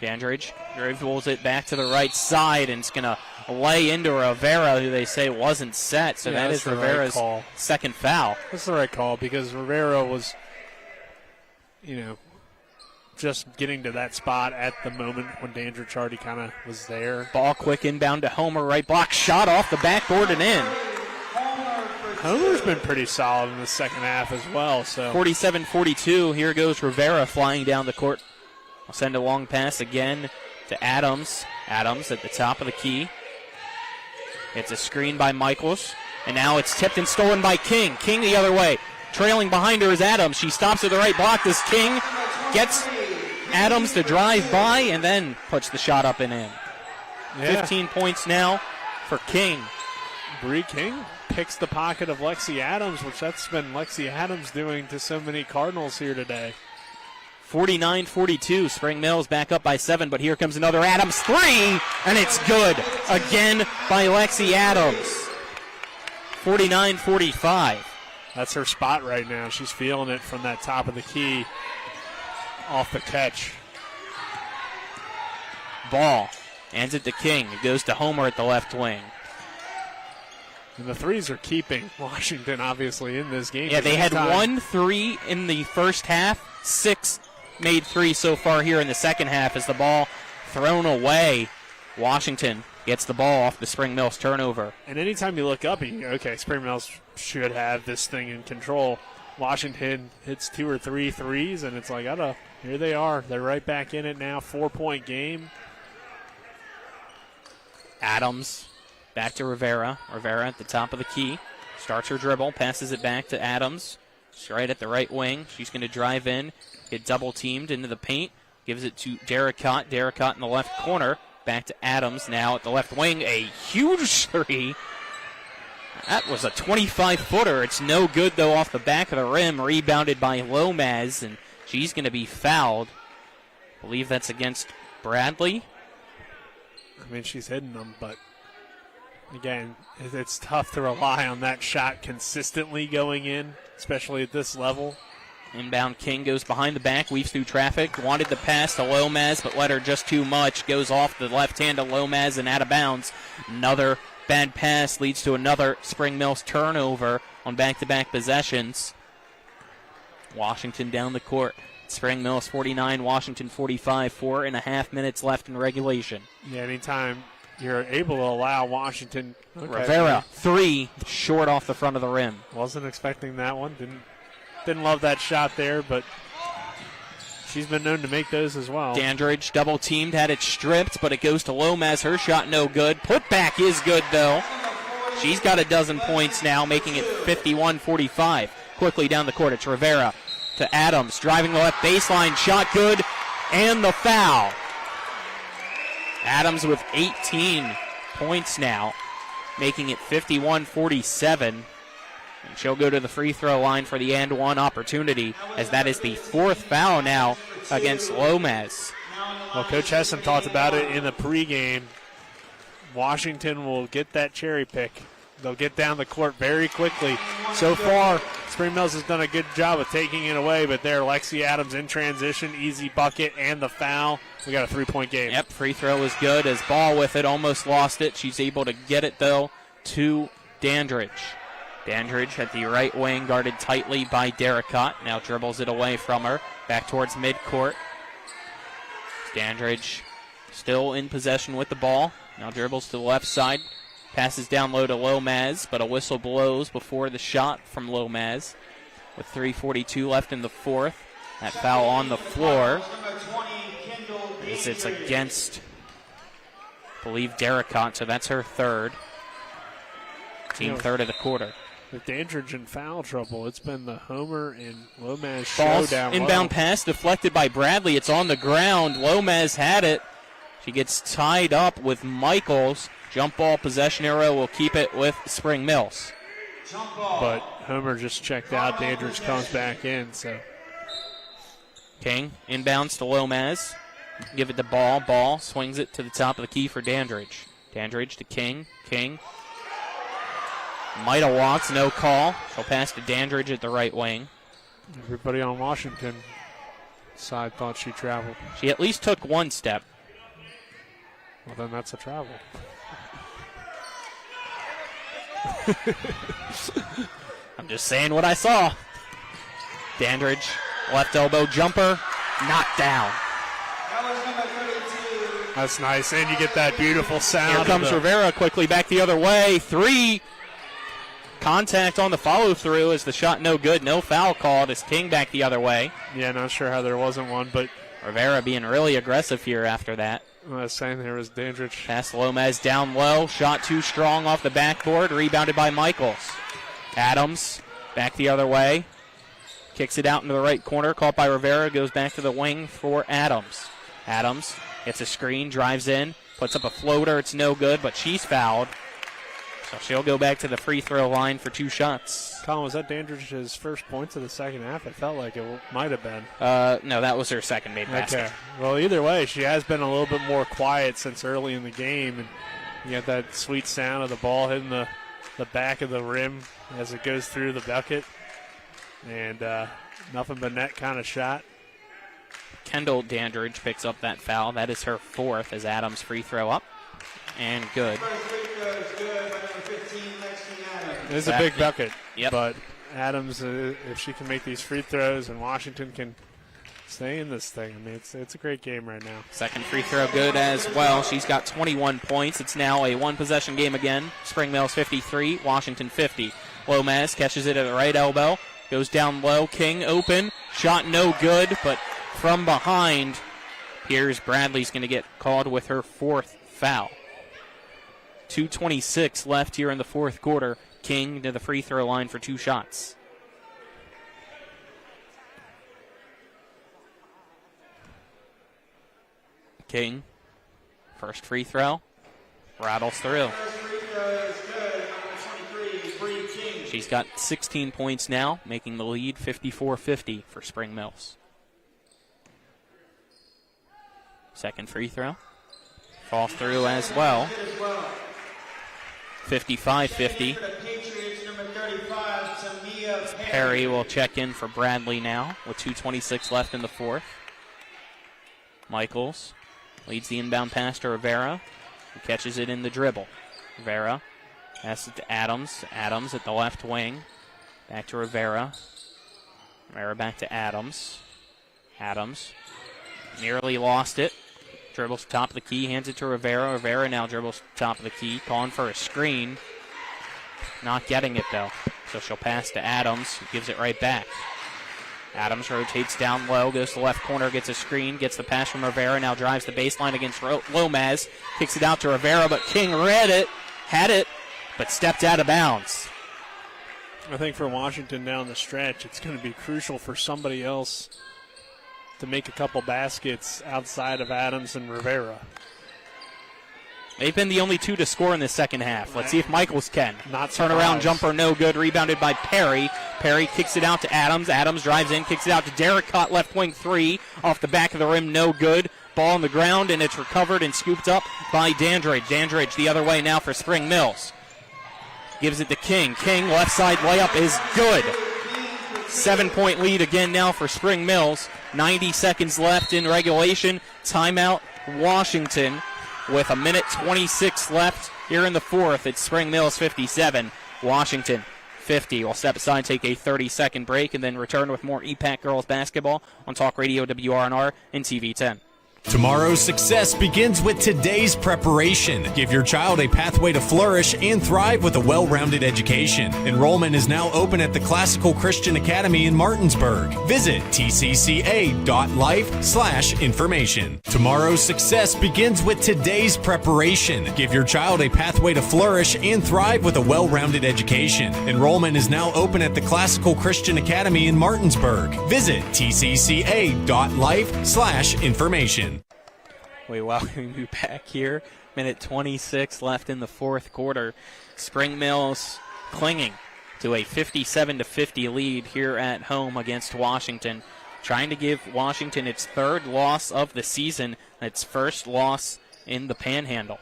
Dandridge dribbles it back to the right side, and it's going to lay into Rivera, who they say wasn't set. So that is Rivera's second foul. That's the right call, because Rivera was, just getting to that spot at the moment when Dandridge already kind of was there. Ball quick inbound to Homer, right block shot off the backboard and in. Homer's been pretty solid in the second half as well. So 47-42. Here goes Rivera flying down the court. I'll send a long pass again to Adams. Adams at the top of the key. It's a screen by Michaels. And now it's tipped and stolen by King. King the other way. Trailing behind her is Adams. She stops at the right block. This King gets Adams to drive by and then puts the shot up and in. Yeah. 15 points now for King. Bree King picks the pocket of Lexi Adams, which that's been Lexi Adams doing to so many Cardinals here today. 49-42. Spring Mills back up by 7, but here comes another Adams three, and it's good. Again by Lexi Adams. 49-45. That's her spot right now. She's feeling it from that top of the key off the catch. Ball. Hands it to King. It goes to Homer at the left wing. And the threes are keeping Washington, obviously, in this game. Yeah, they had 1 3 in the first half. 6 made 3 so far here in the second half as the ball thrown away. Washington gets the ball off the Spring Mills turnover. And anytime you look up, you go, okay, Spring Mills should have this thing in control. Washington hits 2 or 3 threes, and it's like, here they are. They're right back in it now. 4-point game. Adams back to Rivera. Rivera at the top of the key. Starts her dribble, passes it back to Adams. She's right at the right wing. She's going to drive in, get double-teamed into the paint. Gives it to Derek Cott. Derek Cott in the left corner. Back to Adams now at the left wing. A huge three. That was a 25-footer. It's no good, though, off the back of the rim. Rebounded by Lomas, and she's going to be fouled. I believe that's against Bradley. I mean, she's hitting them, but again, it's tough to rely on that shot consistently going in, especially at this level. Inbound King goes behind the back, weaves through traffic. Wanted the pass to Lomas, but let her just too much. Goes off the left hand to Lomas and out of bounds. Another bad pass leads to another Spring Mills turnover on back-to-back possessions. Washington down the court. Spring Mills 49, Washington 45. 4.5 minutes left in regulation. Yeah, anytime you're able to allow Washington. Okay. Rivera, 3, short off the front of the rim. Wasn't expecting that one. Didn't love that shot there, but she's been known to make those as well. Dandridge double-teamed, had it stripped, but it goes to Lomas. Her shot no good. Putback is good, though. She's got a dozen points now, making it 51-45. Quickly down the court, it's Rivera. to Adams. Driving the left baseline. Shot good. And the foul. Adams with 18 points now, making it 51-47. And she'll go to the free throw line for the and one opportunity, as that is the fourth foul now against Lomez. Well, Coach Hessen talked about it in the pregame. Washington will get that cherry pick. They'll get down the court very quickly. So far, Spring Mills has done a good job of taking it away, but there, Lexi Adams in transition, easy bucket, and the foul. We got a 3-point game. Yep, free throw was good as Ball with it, almost lost it. She's able to get it, though, to Dandridge. Dandridge at the right wing, guarded tightly by Derricott. Now dribbles it away from her, back towards midcourt. Dandridge still in possession with the ball. Now dribbles to the left side. Passes down low to Lomez, but a whistle blows before the shot from Lomez. With 3:42 left in the fourth. That foul on the floor. It's against, I believe, Derricott, so that's her third. Team third of the quarter. With Dandridge in foul trouble, it's been the Homer and Lomez False showdown. Inbound pass deflected by Bradley. It's on the ground. Lomez had it. She gets tied up with Michaels. Jump ball possession arrow will keep it with Spring Mills. But Homer just checked out. Dandridge comes back in. So King inbounds to Lomez. Give it to Ball. Ball swings it to the top of the key for Dandridge. Dandridge to King. King might have walked, no call. She'll pass to Dandridge at the right wing. Everybody on Washington side thought she traveled. She at least took one step. Well, then that's a travel. I'm just saying what I saw. Dandridge, left elbow jumper, knocked down. That's nice, and you get that beautiful sound. Here comes Rivera quickly back the other way. Three. Contact on the follow-through as the shot no good. No foul called as King back the other way. Yeah, not sure how there wasn't one, but Rivera being really aggressive here after that. I was saying there was Dandridge. Pass Lomez down low. Shot too strong off the backboard. Rebounded by Michaels. Adams back the other way. Kicks it out into the right corner. Caught by Rivera. Goes back to the wing for Adams. Adams gets a screen. Drives in. Puts up a floater. It's no good, but she's fouled. So she'll go back to the free throw line for two shots. Colin, was that Dandridge's first points of the second half? It felt like it might have been. No, that was her second made basket. Okay. Well, either way, she has been a little bit more quiet since early in the game. And you got that sweet sound of the ball hitting the back of the rim as it goes through the bucket. And nothing but net kind of shot. Kendall Dandridge picks up that foul. That is her fourth as Adams free throw up. And good. It's a big bucket. Yep. But Adams, if she can make these free throws and Washington can stay in this thing, I mean, it's a great game right now. Second free throw good as well. She's got 21 points. It's now a one-possession game again. Spring Mills 53, Washington 50. Lomez catches it at the right elbow. Goes down low. King open. Shot no good, but from behind, Piers Bradley's going to get called with her fourth foul. 2:26 left here in the fourth quarter. King to the free throw line for two shots. King, first free throw, rattles through. She's got 16 points now, making the lead 54-50 for Spring Mills. Second free throw, falls through as well. 55-50. Perry will check in for Bradley now with 2:26 left in the fourth. Michaels leads the inbound pass to Rivera, who catches it in the dribble. Rivera passes it to Adams. Adams at the left wing. Back to Rivera. Rivera back to Adams. Adams nearly lost it. Dribbles to top of the key, hands it to Rivera. Rivera now dribbles to top of the key, calling for a screen. Not getting it, though. So she'll pass to Adams, who gives it right back. Adams rotates down low, goes to the left corner, gets a screen, gets the pass from Rivera, now drives the baseline against Lomez, kicks it out to Rivera, but King read it, had it, but stepped out of bounds. I think for Washington down the stretch, it's going to be crucial for somebody else to make a couple baskets outside of Adams and Rivera. They've been the only two to score in the second half. Let's see if Michaels can. Not Turnaround jumper, no good. Rebounded by Perry. Perry kicks it out to Adams. Adams drives in, kicks it out to Derek. Caught left wing three. Off the back of the rim, no good. Ball on the ground, and it's recovered and scooped up by Dandridge. Dandridge the other way now for Spring Mills. Gives it to King. King, left side layup is good. 7-point lead again now for Spring Mills. 90 seconds left in regulation. Timeout, Washington. With a minute 26 left here in the fourth, it's Spring Mills 57, Washington 50. We'll step aside, take a 30-second break, and then return with more EPAC girls basketball on Talk Radio WRNR and TV 10. Tomorrow's success begins with today's preparation. Give your child a pathway to flourish and thrive with a well-rounded education. Enrollment is now open at the Classical Christian Academy in Martinsburg. Visit tcca.life/information. Tomorrow's success begins with today's preparation. Give your child a pathway to flourish and thrive with a well-rounded education. Enrollment is now open at the Classical Christian Academy in Martinsburg. Visit tcca.life/information. We welcome you back here. Minute 26 left in the fourth quarter. Spring Mills clinging to a 57-50 lead here at home against Washington. Trying to give Washington its third loss of the season, its first loss in the Panhandle.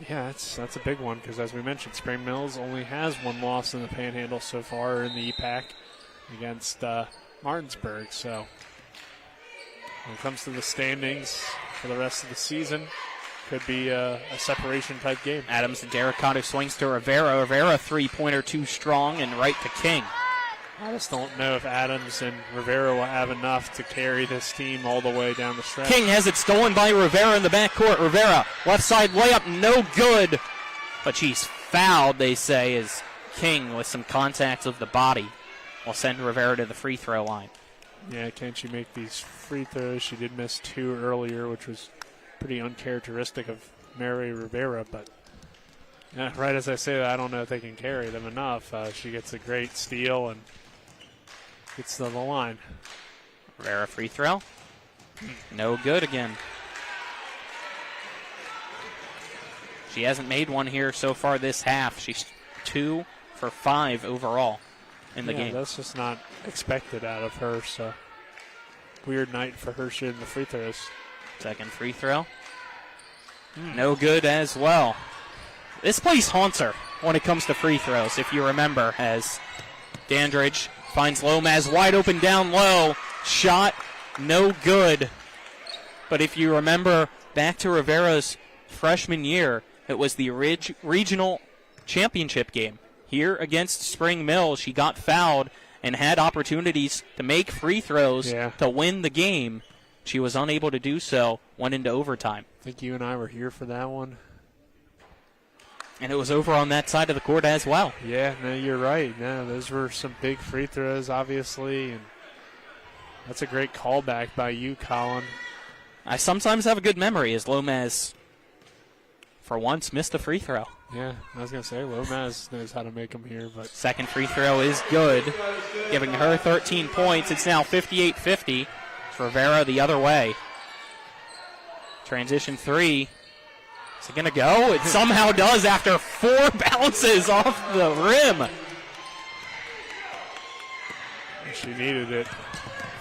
Yeah, that's a big one because, as we mentioned, Spring Mills only has one loss in the Panhandle so far in the EPAC against Martinsburg. So when it comes to the standings for the rest of the season, could be a separation-type game. Adams and Derricotte swings to Rivera. Rivera, three-pointer too strong, and right to King. I just don't know if Adams and Rivera will have enough to carry this team all the way down the stretch. King has it stolen by Rivera in the backcourt. Rivera, left side layup, no good. But she's fouled, they say, as King, with some contact of the body, will send Rivera to the free throw line. Yeah, can't she make these free throws? She did miss two earlier, which was pretty uncharacteristic of Mary Rivera. But right as I say that, I don't know if they can carry them enough. She gets a great steal and gets to the line. Rivera free throw. No good again. She hasn't made one here so far this half. She's 2 for 5 overall in the game. That's just not expected out of her, so weird night for her shooting the free throws. Second free throw. No good as well. This place haunts her when it comes to free throws, if you remember, as Dandridge finds Lomaz wide open down low. Shot, no good. But if you remember back to Rivera's freshman year, it was the regional championship game. Here against Spring Mills, she got fouled and had opportunities to make free throws to win the game. She was unable to do so, went into overtime. I think you and I were here for that one. And it was over on that side of the court as well. Yeah, no, you're right. No, those were some big free throws, obviously, and that's a great callback by you, Colin. I sometimes have a good memory as Lomaz, for once, missed a free throw. Yeah, I was going to say, Lomaz knows how to make them here. But second free throw is good, giving her 13 points. It's now 58-50. It's Rivera the other way. Transition three. Is it going to go? It somehow does after 4 bounces off the rim. She needed it.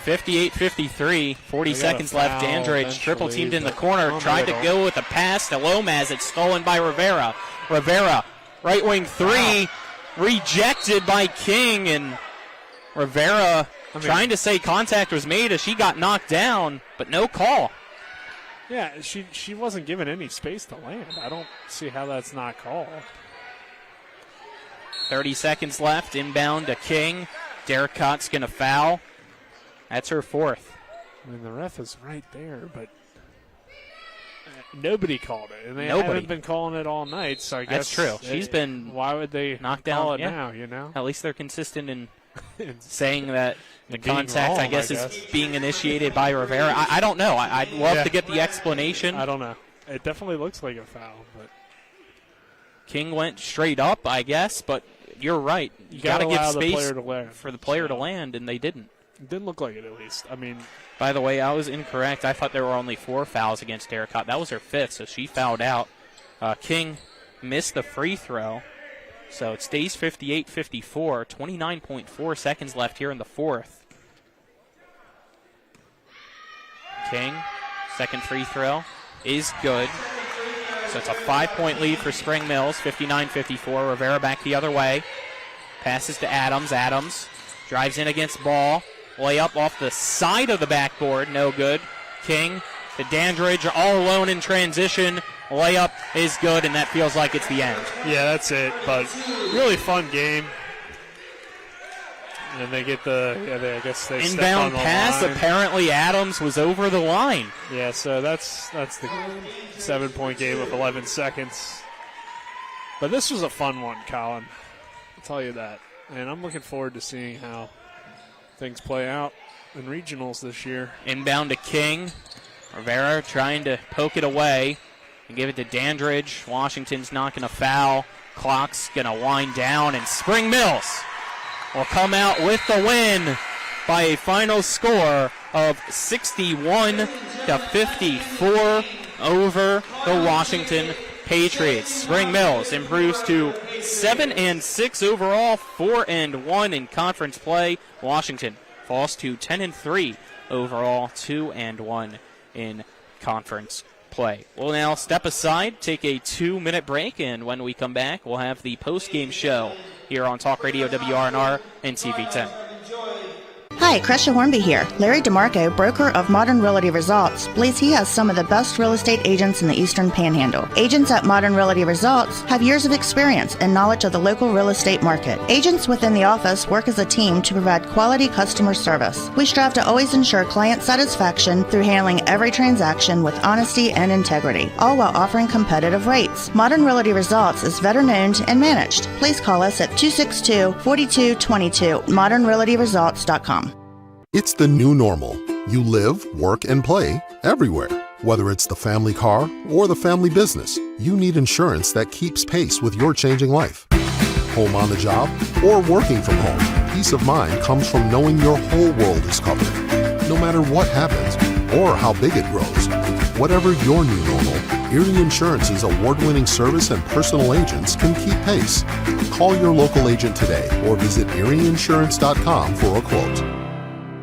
58-53, 40 seconds left. Dandridge triple teamed in the corner, tried to go with a pass to Lomaz. It's stolen by Rivera. Rivera, right wing three, rejected by King, and Rivera trying to say contact was made as she got knocked down, but no call. Yeah, she wasn't given any space to land. I don't see how that's not called. 30 seconds left, inbound to King. Derricott's going to foul. That's her fourth. I mean, the ref is right there, but nobody called it. And they haven't been calling it all night, so I guess that's true. She's been why would they knocked call down it now, you know? At least they're consistent in saying that the contact, wrong, I guess, is being initiated by Rivera. I don't know. I'd love to get the explanation. I don't know. It definitely looks like a foul, but King went straight up, I guess, but you're right. You got to give space for the player to land, and they didn't. It didn't look like it, at least. I mean, by the way, I was incorrect. I thought there were only 4 fouls against Derricotte. That was her 5th, so she fouled out. King missed the free throw, so it stays 58-54. 29.4 seconds left here in the 4th. King, second free throw is good. So it's a 5-point lead for Spring Mills, 59-54. Rivera back the other way. Passes to Adams. Adams drives in against Ball. Layup off the side of the backboard, no good. King to Dandridge, all alone in transition. Layup is good, and that feels like it's the end. Yeah, that's it. But really fun game. And they get I guess they inbound pass. line. Apparently Adams was over the line. Yeah, so that's the 7-point game with 11 seconds. But this was a fun one, Colin. I'll tell you that. And I'm looking forward to seeing how things play out in regionals this year. Inbound to King. Rivera trying to poke it away and give it to Dandridge. Washington's not going to foul. Clock's going to wind down, and Spring Mills will come out with the win by a final score of 61-54 over the Washington Patriots. Spring Mills improves to 7-6 overall, 4-1 in conference play. Washington falls to 10-3 overall, 2-1 in conference play. We'll now step aside, take a 2-minute break, and when we come back, we'll have the post-game show here on Talk Radio WRNR and TV10. Hi, Crescia Hornby here. Larry DeMarco, broker of Modern Realty Results, believes he has some of the best real estate agents in the Eastern Panhandle. Agents at Modern Realty Results have years of experience and knowledge of the local real estate market. Agents within the office work as a team to provide quality customer service. We strive to always ensure client satisfaction through handling every transaction with honesty and integrity, all while offering competitive rates. Modern Realty Results is veteran-owned and managed. Please call us at 262-4222, modernrealtyresults.com. It's the new normal. You live, work, and play everywhere. Whether it's the family car or the family business, you need insurance that keeps pace with your changing life. Home on the job or working from home, peace of mind comes from knowing your whole world is covered. No matter what happens or how big it grows, whatever your new normal, Erie Insurance's award-winning service and personal agents can keep pace. Call your local agent today or visit erieinsurance.com for a quote.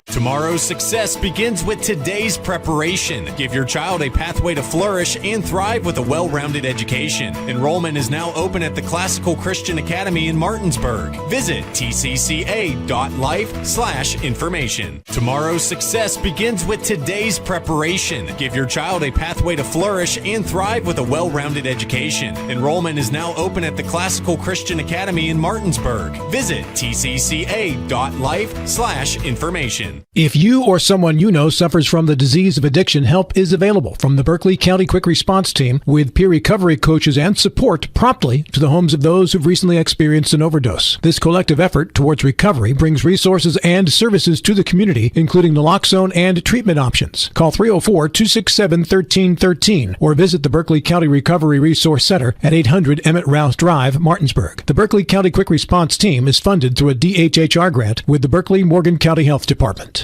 Tomorrow's success begins with today's preparation. Give your child a pathway to flourish and thrive with a well-rounded education. Enrollment is now open at the Classical Christian Academy in Martinsburg. Visit tcca.life/information. Tomorrow's success begins with today's preparation. Give your child a pathway to flourish and thrive with a well-rounded education. Enrollment is now open at the Classical Christian Academy in Martinsburg. Visit tcca.life/information. If you or someone you know suffers from the disease of addiction, help is available from the Berkeley County Quick Response Team with peer recovery coaches and support promptly to the homes of those who've recently experienced an overdose. This collective effort towards recovery brings resources and services to the community, including naloxone and treatment options. Call 304-267-1313 or visit the Berkeley County Recovery Resource Center at 800 Emmett Rouse Drive, Martinsburg. The Berkeley County Quick Response Team is funded through a DHHR grant with the Berkeley Morgan County Health Department.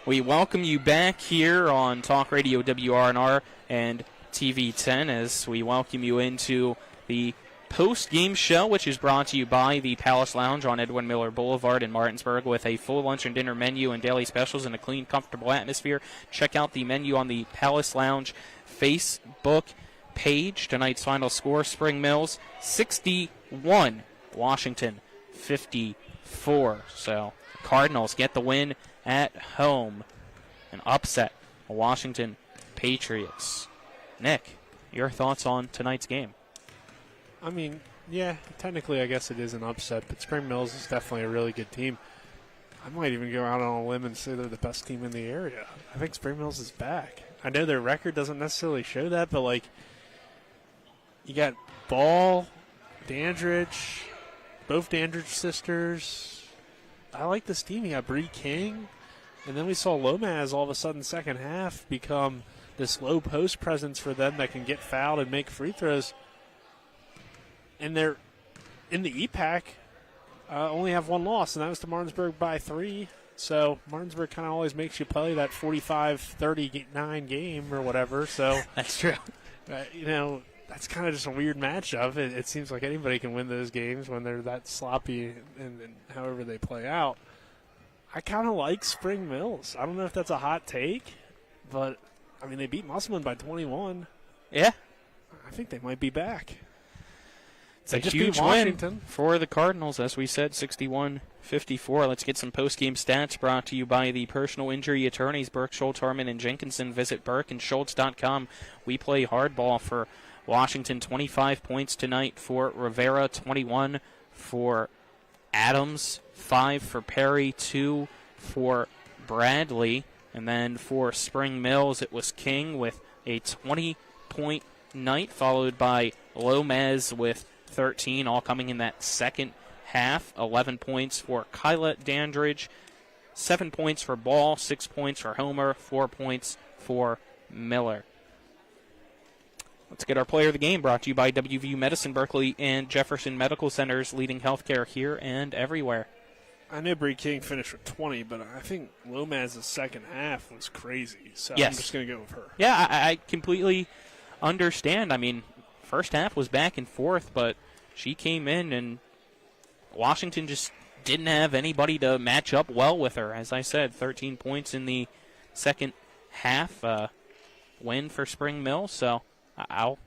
We welcome you back here on Talk Radio WRNR and TV10 as we welcome you into the post-game show, which is brought to you by the Palace Lounge on Edwin Miller Boulevard in Martinsburg with a full lunch and dinner menu and daily specials in a clean, comfortable atmosphere. Check out the menu on the Palace Lounge Facebook page. Tonight's final score, Spring Mills 61, Washington 54. So Cardinals get the win at home. An upset, Washington Patriots. Nick, your thoughts on tonight's game? I mean, yeah, technically I guess it is an upset, but Spring Mills is definitely a really good team. I might even go out on a limb and say they're the best team in the area. I think Spring Mills is back. I know their record doesn't necessarily show that, but, like, you got Ball, Dandridge, both Dandridge sisters. I like this team. You got Bree King, and then we saw Lomaz all of a sudden second half become this low post presence for them that can get fouled and make free throws. And in the EPAC, only have one loss, and that was to Martinsburg by 3. So Martinsburg kind of always makes you play that 45-39 game or whatever. So that's true. That's kind of just a weird matchup. It seems like anybody can win those games when they're that sloppy and however they play out. I kind of like Spring Mills. I don't know if that's a hot take, but, they beat Musselman by 21. Yeah. I think they might be back. It's a huge win for the Cardinals, as we said, 61-54. Let's get some post-game stats brought to you by the personal injury attorneys, Burke, Schultz, Harmon, and Jenkinson. Visit burkeandschultz.com. We play hardball for Washington. 25 points tonight for Rivera, 21 for Adams, 5 for Perry, 2 for Bradley. And then for Spring Mills, it was King with a 20-point night, followed by Lomez with 13, all coming in that second half. 11 points for Kyla Dandridge, 7 points for Ball, 6 points for Homer, 4 points for Miller. Let's get our player of the game, brought to you by WVU Medicine, Berkeley, and Jefferson Medical Centers, leading healthcare here and everywhere. I know Bree King finished with 20, but I think Lomez's second half was crazy, so yes. I'm just going to go with her. Yeah, I completely understand. First half was back and forth, but she came in and Washington just didn't have anybody to match up well with her. As I said, 13 points in the second half, win for Spring Mill, so I'll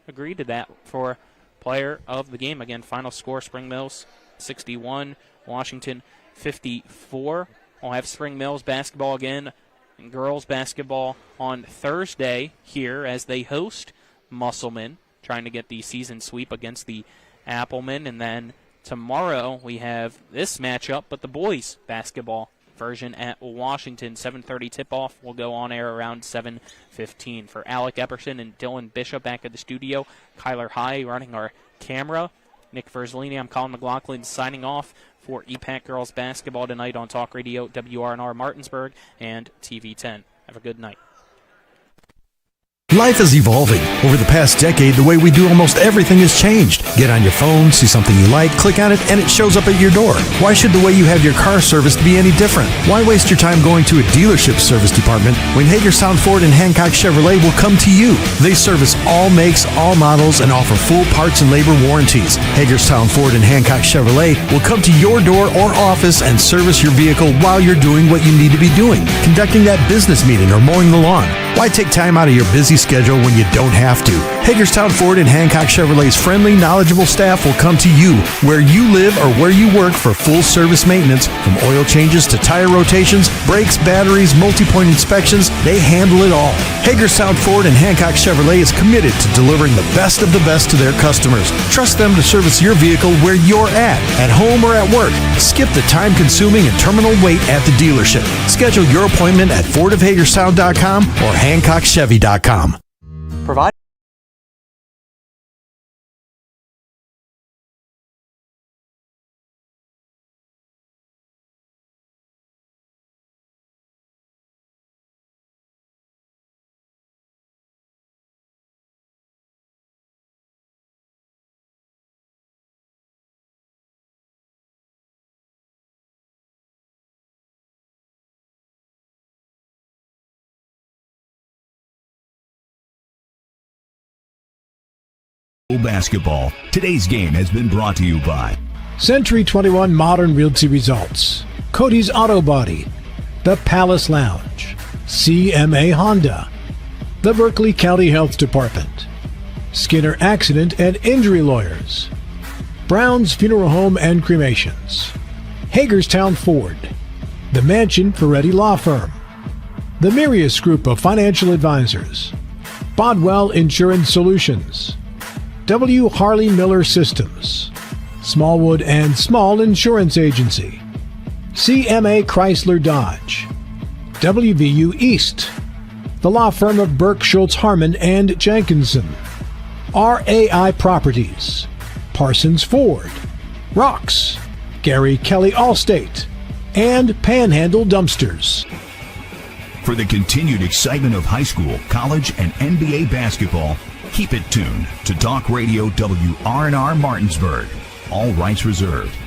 agree to that for player of the game. Again, final score, Spring Mills 61, Washington 54. We'll have Spring Mills basketball again and girls basketball on Thursday here as they host Musselman, trying to get the season sweep against the Applemen. And then tomorrow we have this matchup, but the boys basketball version at Washington. 7:30 tip-off will go on air around 7:15. For Alec Epperson and Dylan Bishop back at the studio, Kyler High running our camera, Nick Verzolini, I'm Colin McLaughlin signing off for EPAC Girls Basketball tonight on Talk Radio, WRNR Martinsburg, and TV 10. Have a good night. Life is evolving. Over the past decade, the way we do almost everything has changed. Get on your phone, see something you like, click on it, and it shows up at your door. Why should the way you have your car serviced be any different? Why waste your time going to a dealership service department when Hagerstown Ford and Hancock Chevrolet will come to you? They service all makes, all models, and offer full parts and labor warranties. Hagerstown Ford and Hancock Chevrolet will come to your door or office and service your vehicle while you're doing what you need to be doing, conducting that business meeting or mowing the lawn. Why take time out of your busy schedule when you don't have to? Hagerstown Ford and Hancock Chevrolet's friendly, knowledgeable staff will come to you where you live or where you work for full service maintenance, from oil changes to tire rotations, brakes, batteries, multi-point inspections. They handle it all. Hagerstown Ford and Hancock Chevrolet is committed to delivering the best of the best to their customers. Trust them to service your vehicle where you're at home or at work. Skip the time-consuming and terminal wait at the dealership. Schedule your appointment at fordofhagerstown.com or hancockchevy.com. Provide Basketball. Today's game has been brought to you by Century 21 Modern Realty Results, Cody's Auto Body, the Palace Lounge, CMA Honda, the Berkeley County Health Department, Skinner Accident and Injury Lawyers, Brown's Funeral Home and Cremations, Hagerstown Ford, the Mansion Ferretti Law Firm, the Mirius Group of Financial Advisors, Bodwell Insurance Solutions, W. Harley Miller Systems, Smallwood and Small Insurance Agency, CMA Chrysler Dodge, WVU East, the law firm of Burke, Schultz, Harmon, and Jenkinson, RAI Properties, Parsons Ford, Rocks, Gary Kelly Allstate, and Panhandle Dumpsters. For the continued excitement of high school, college, and NBA basketball, keep it tuned to Talk Radio WRNR Martinsburg. All rights reserved.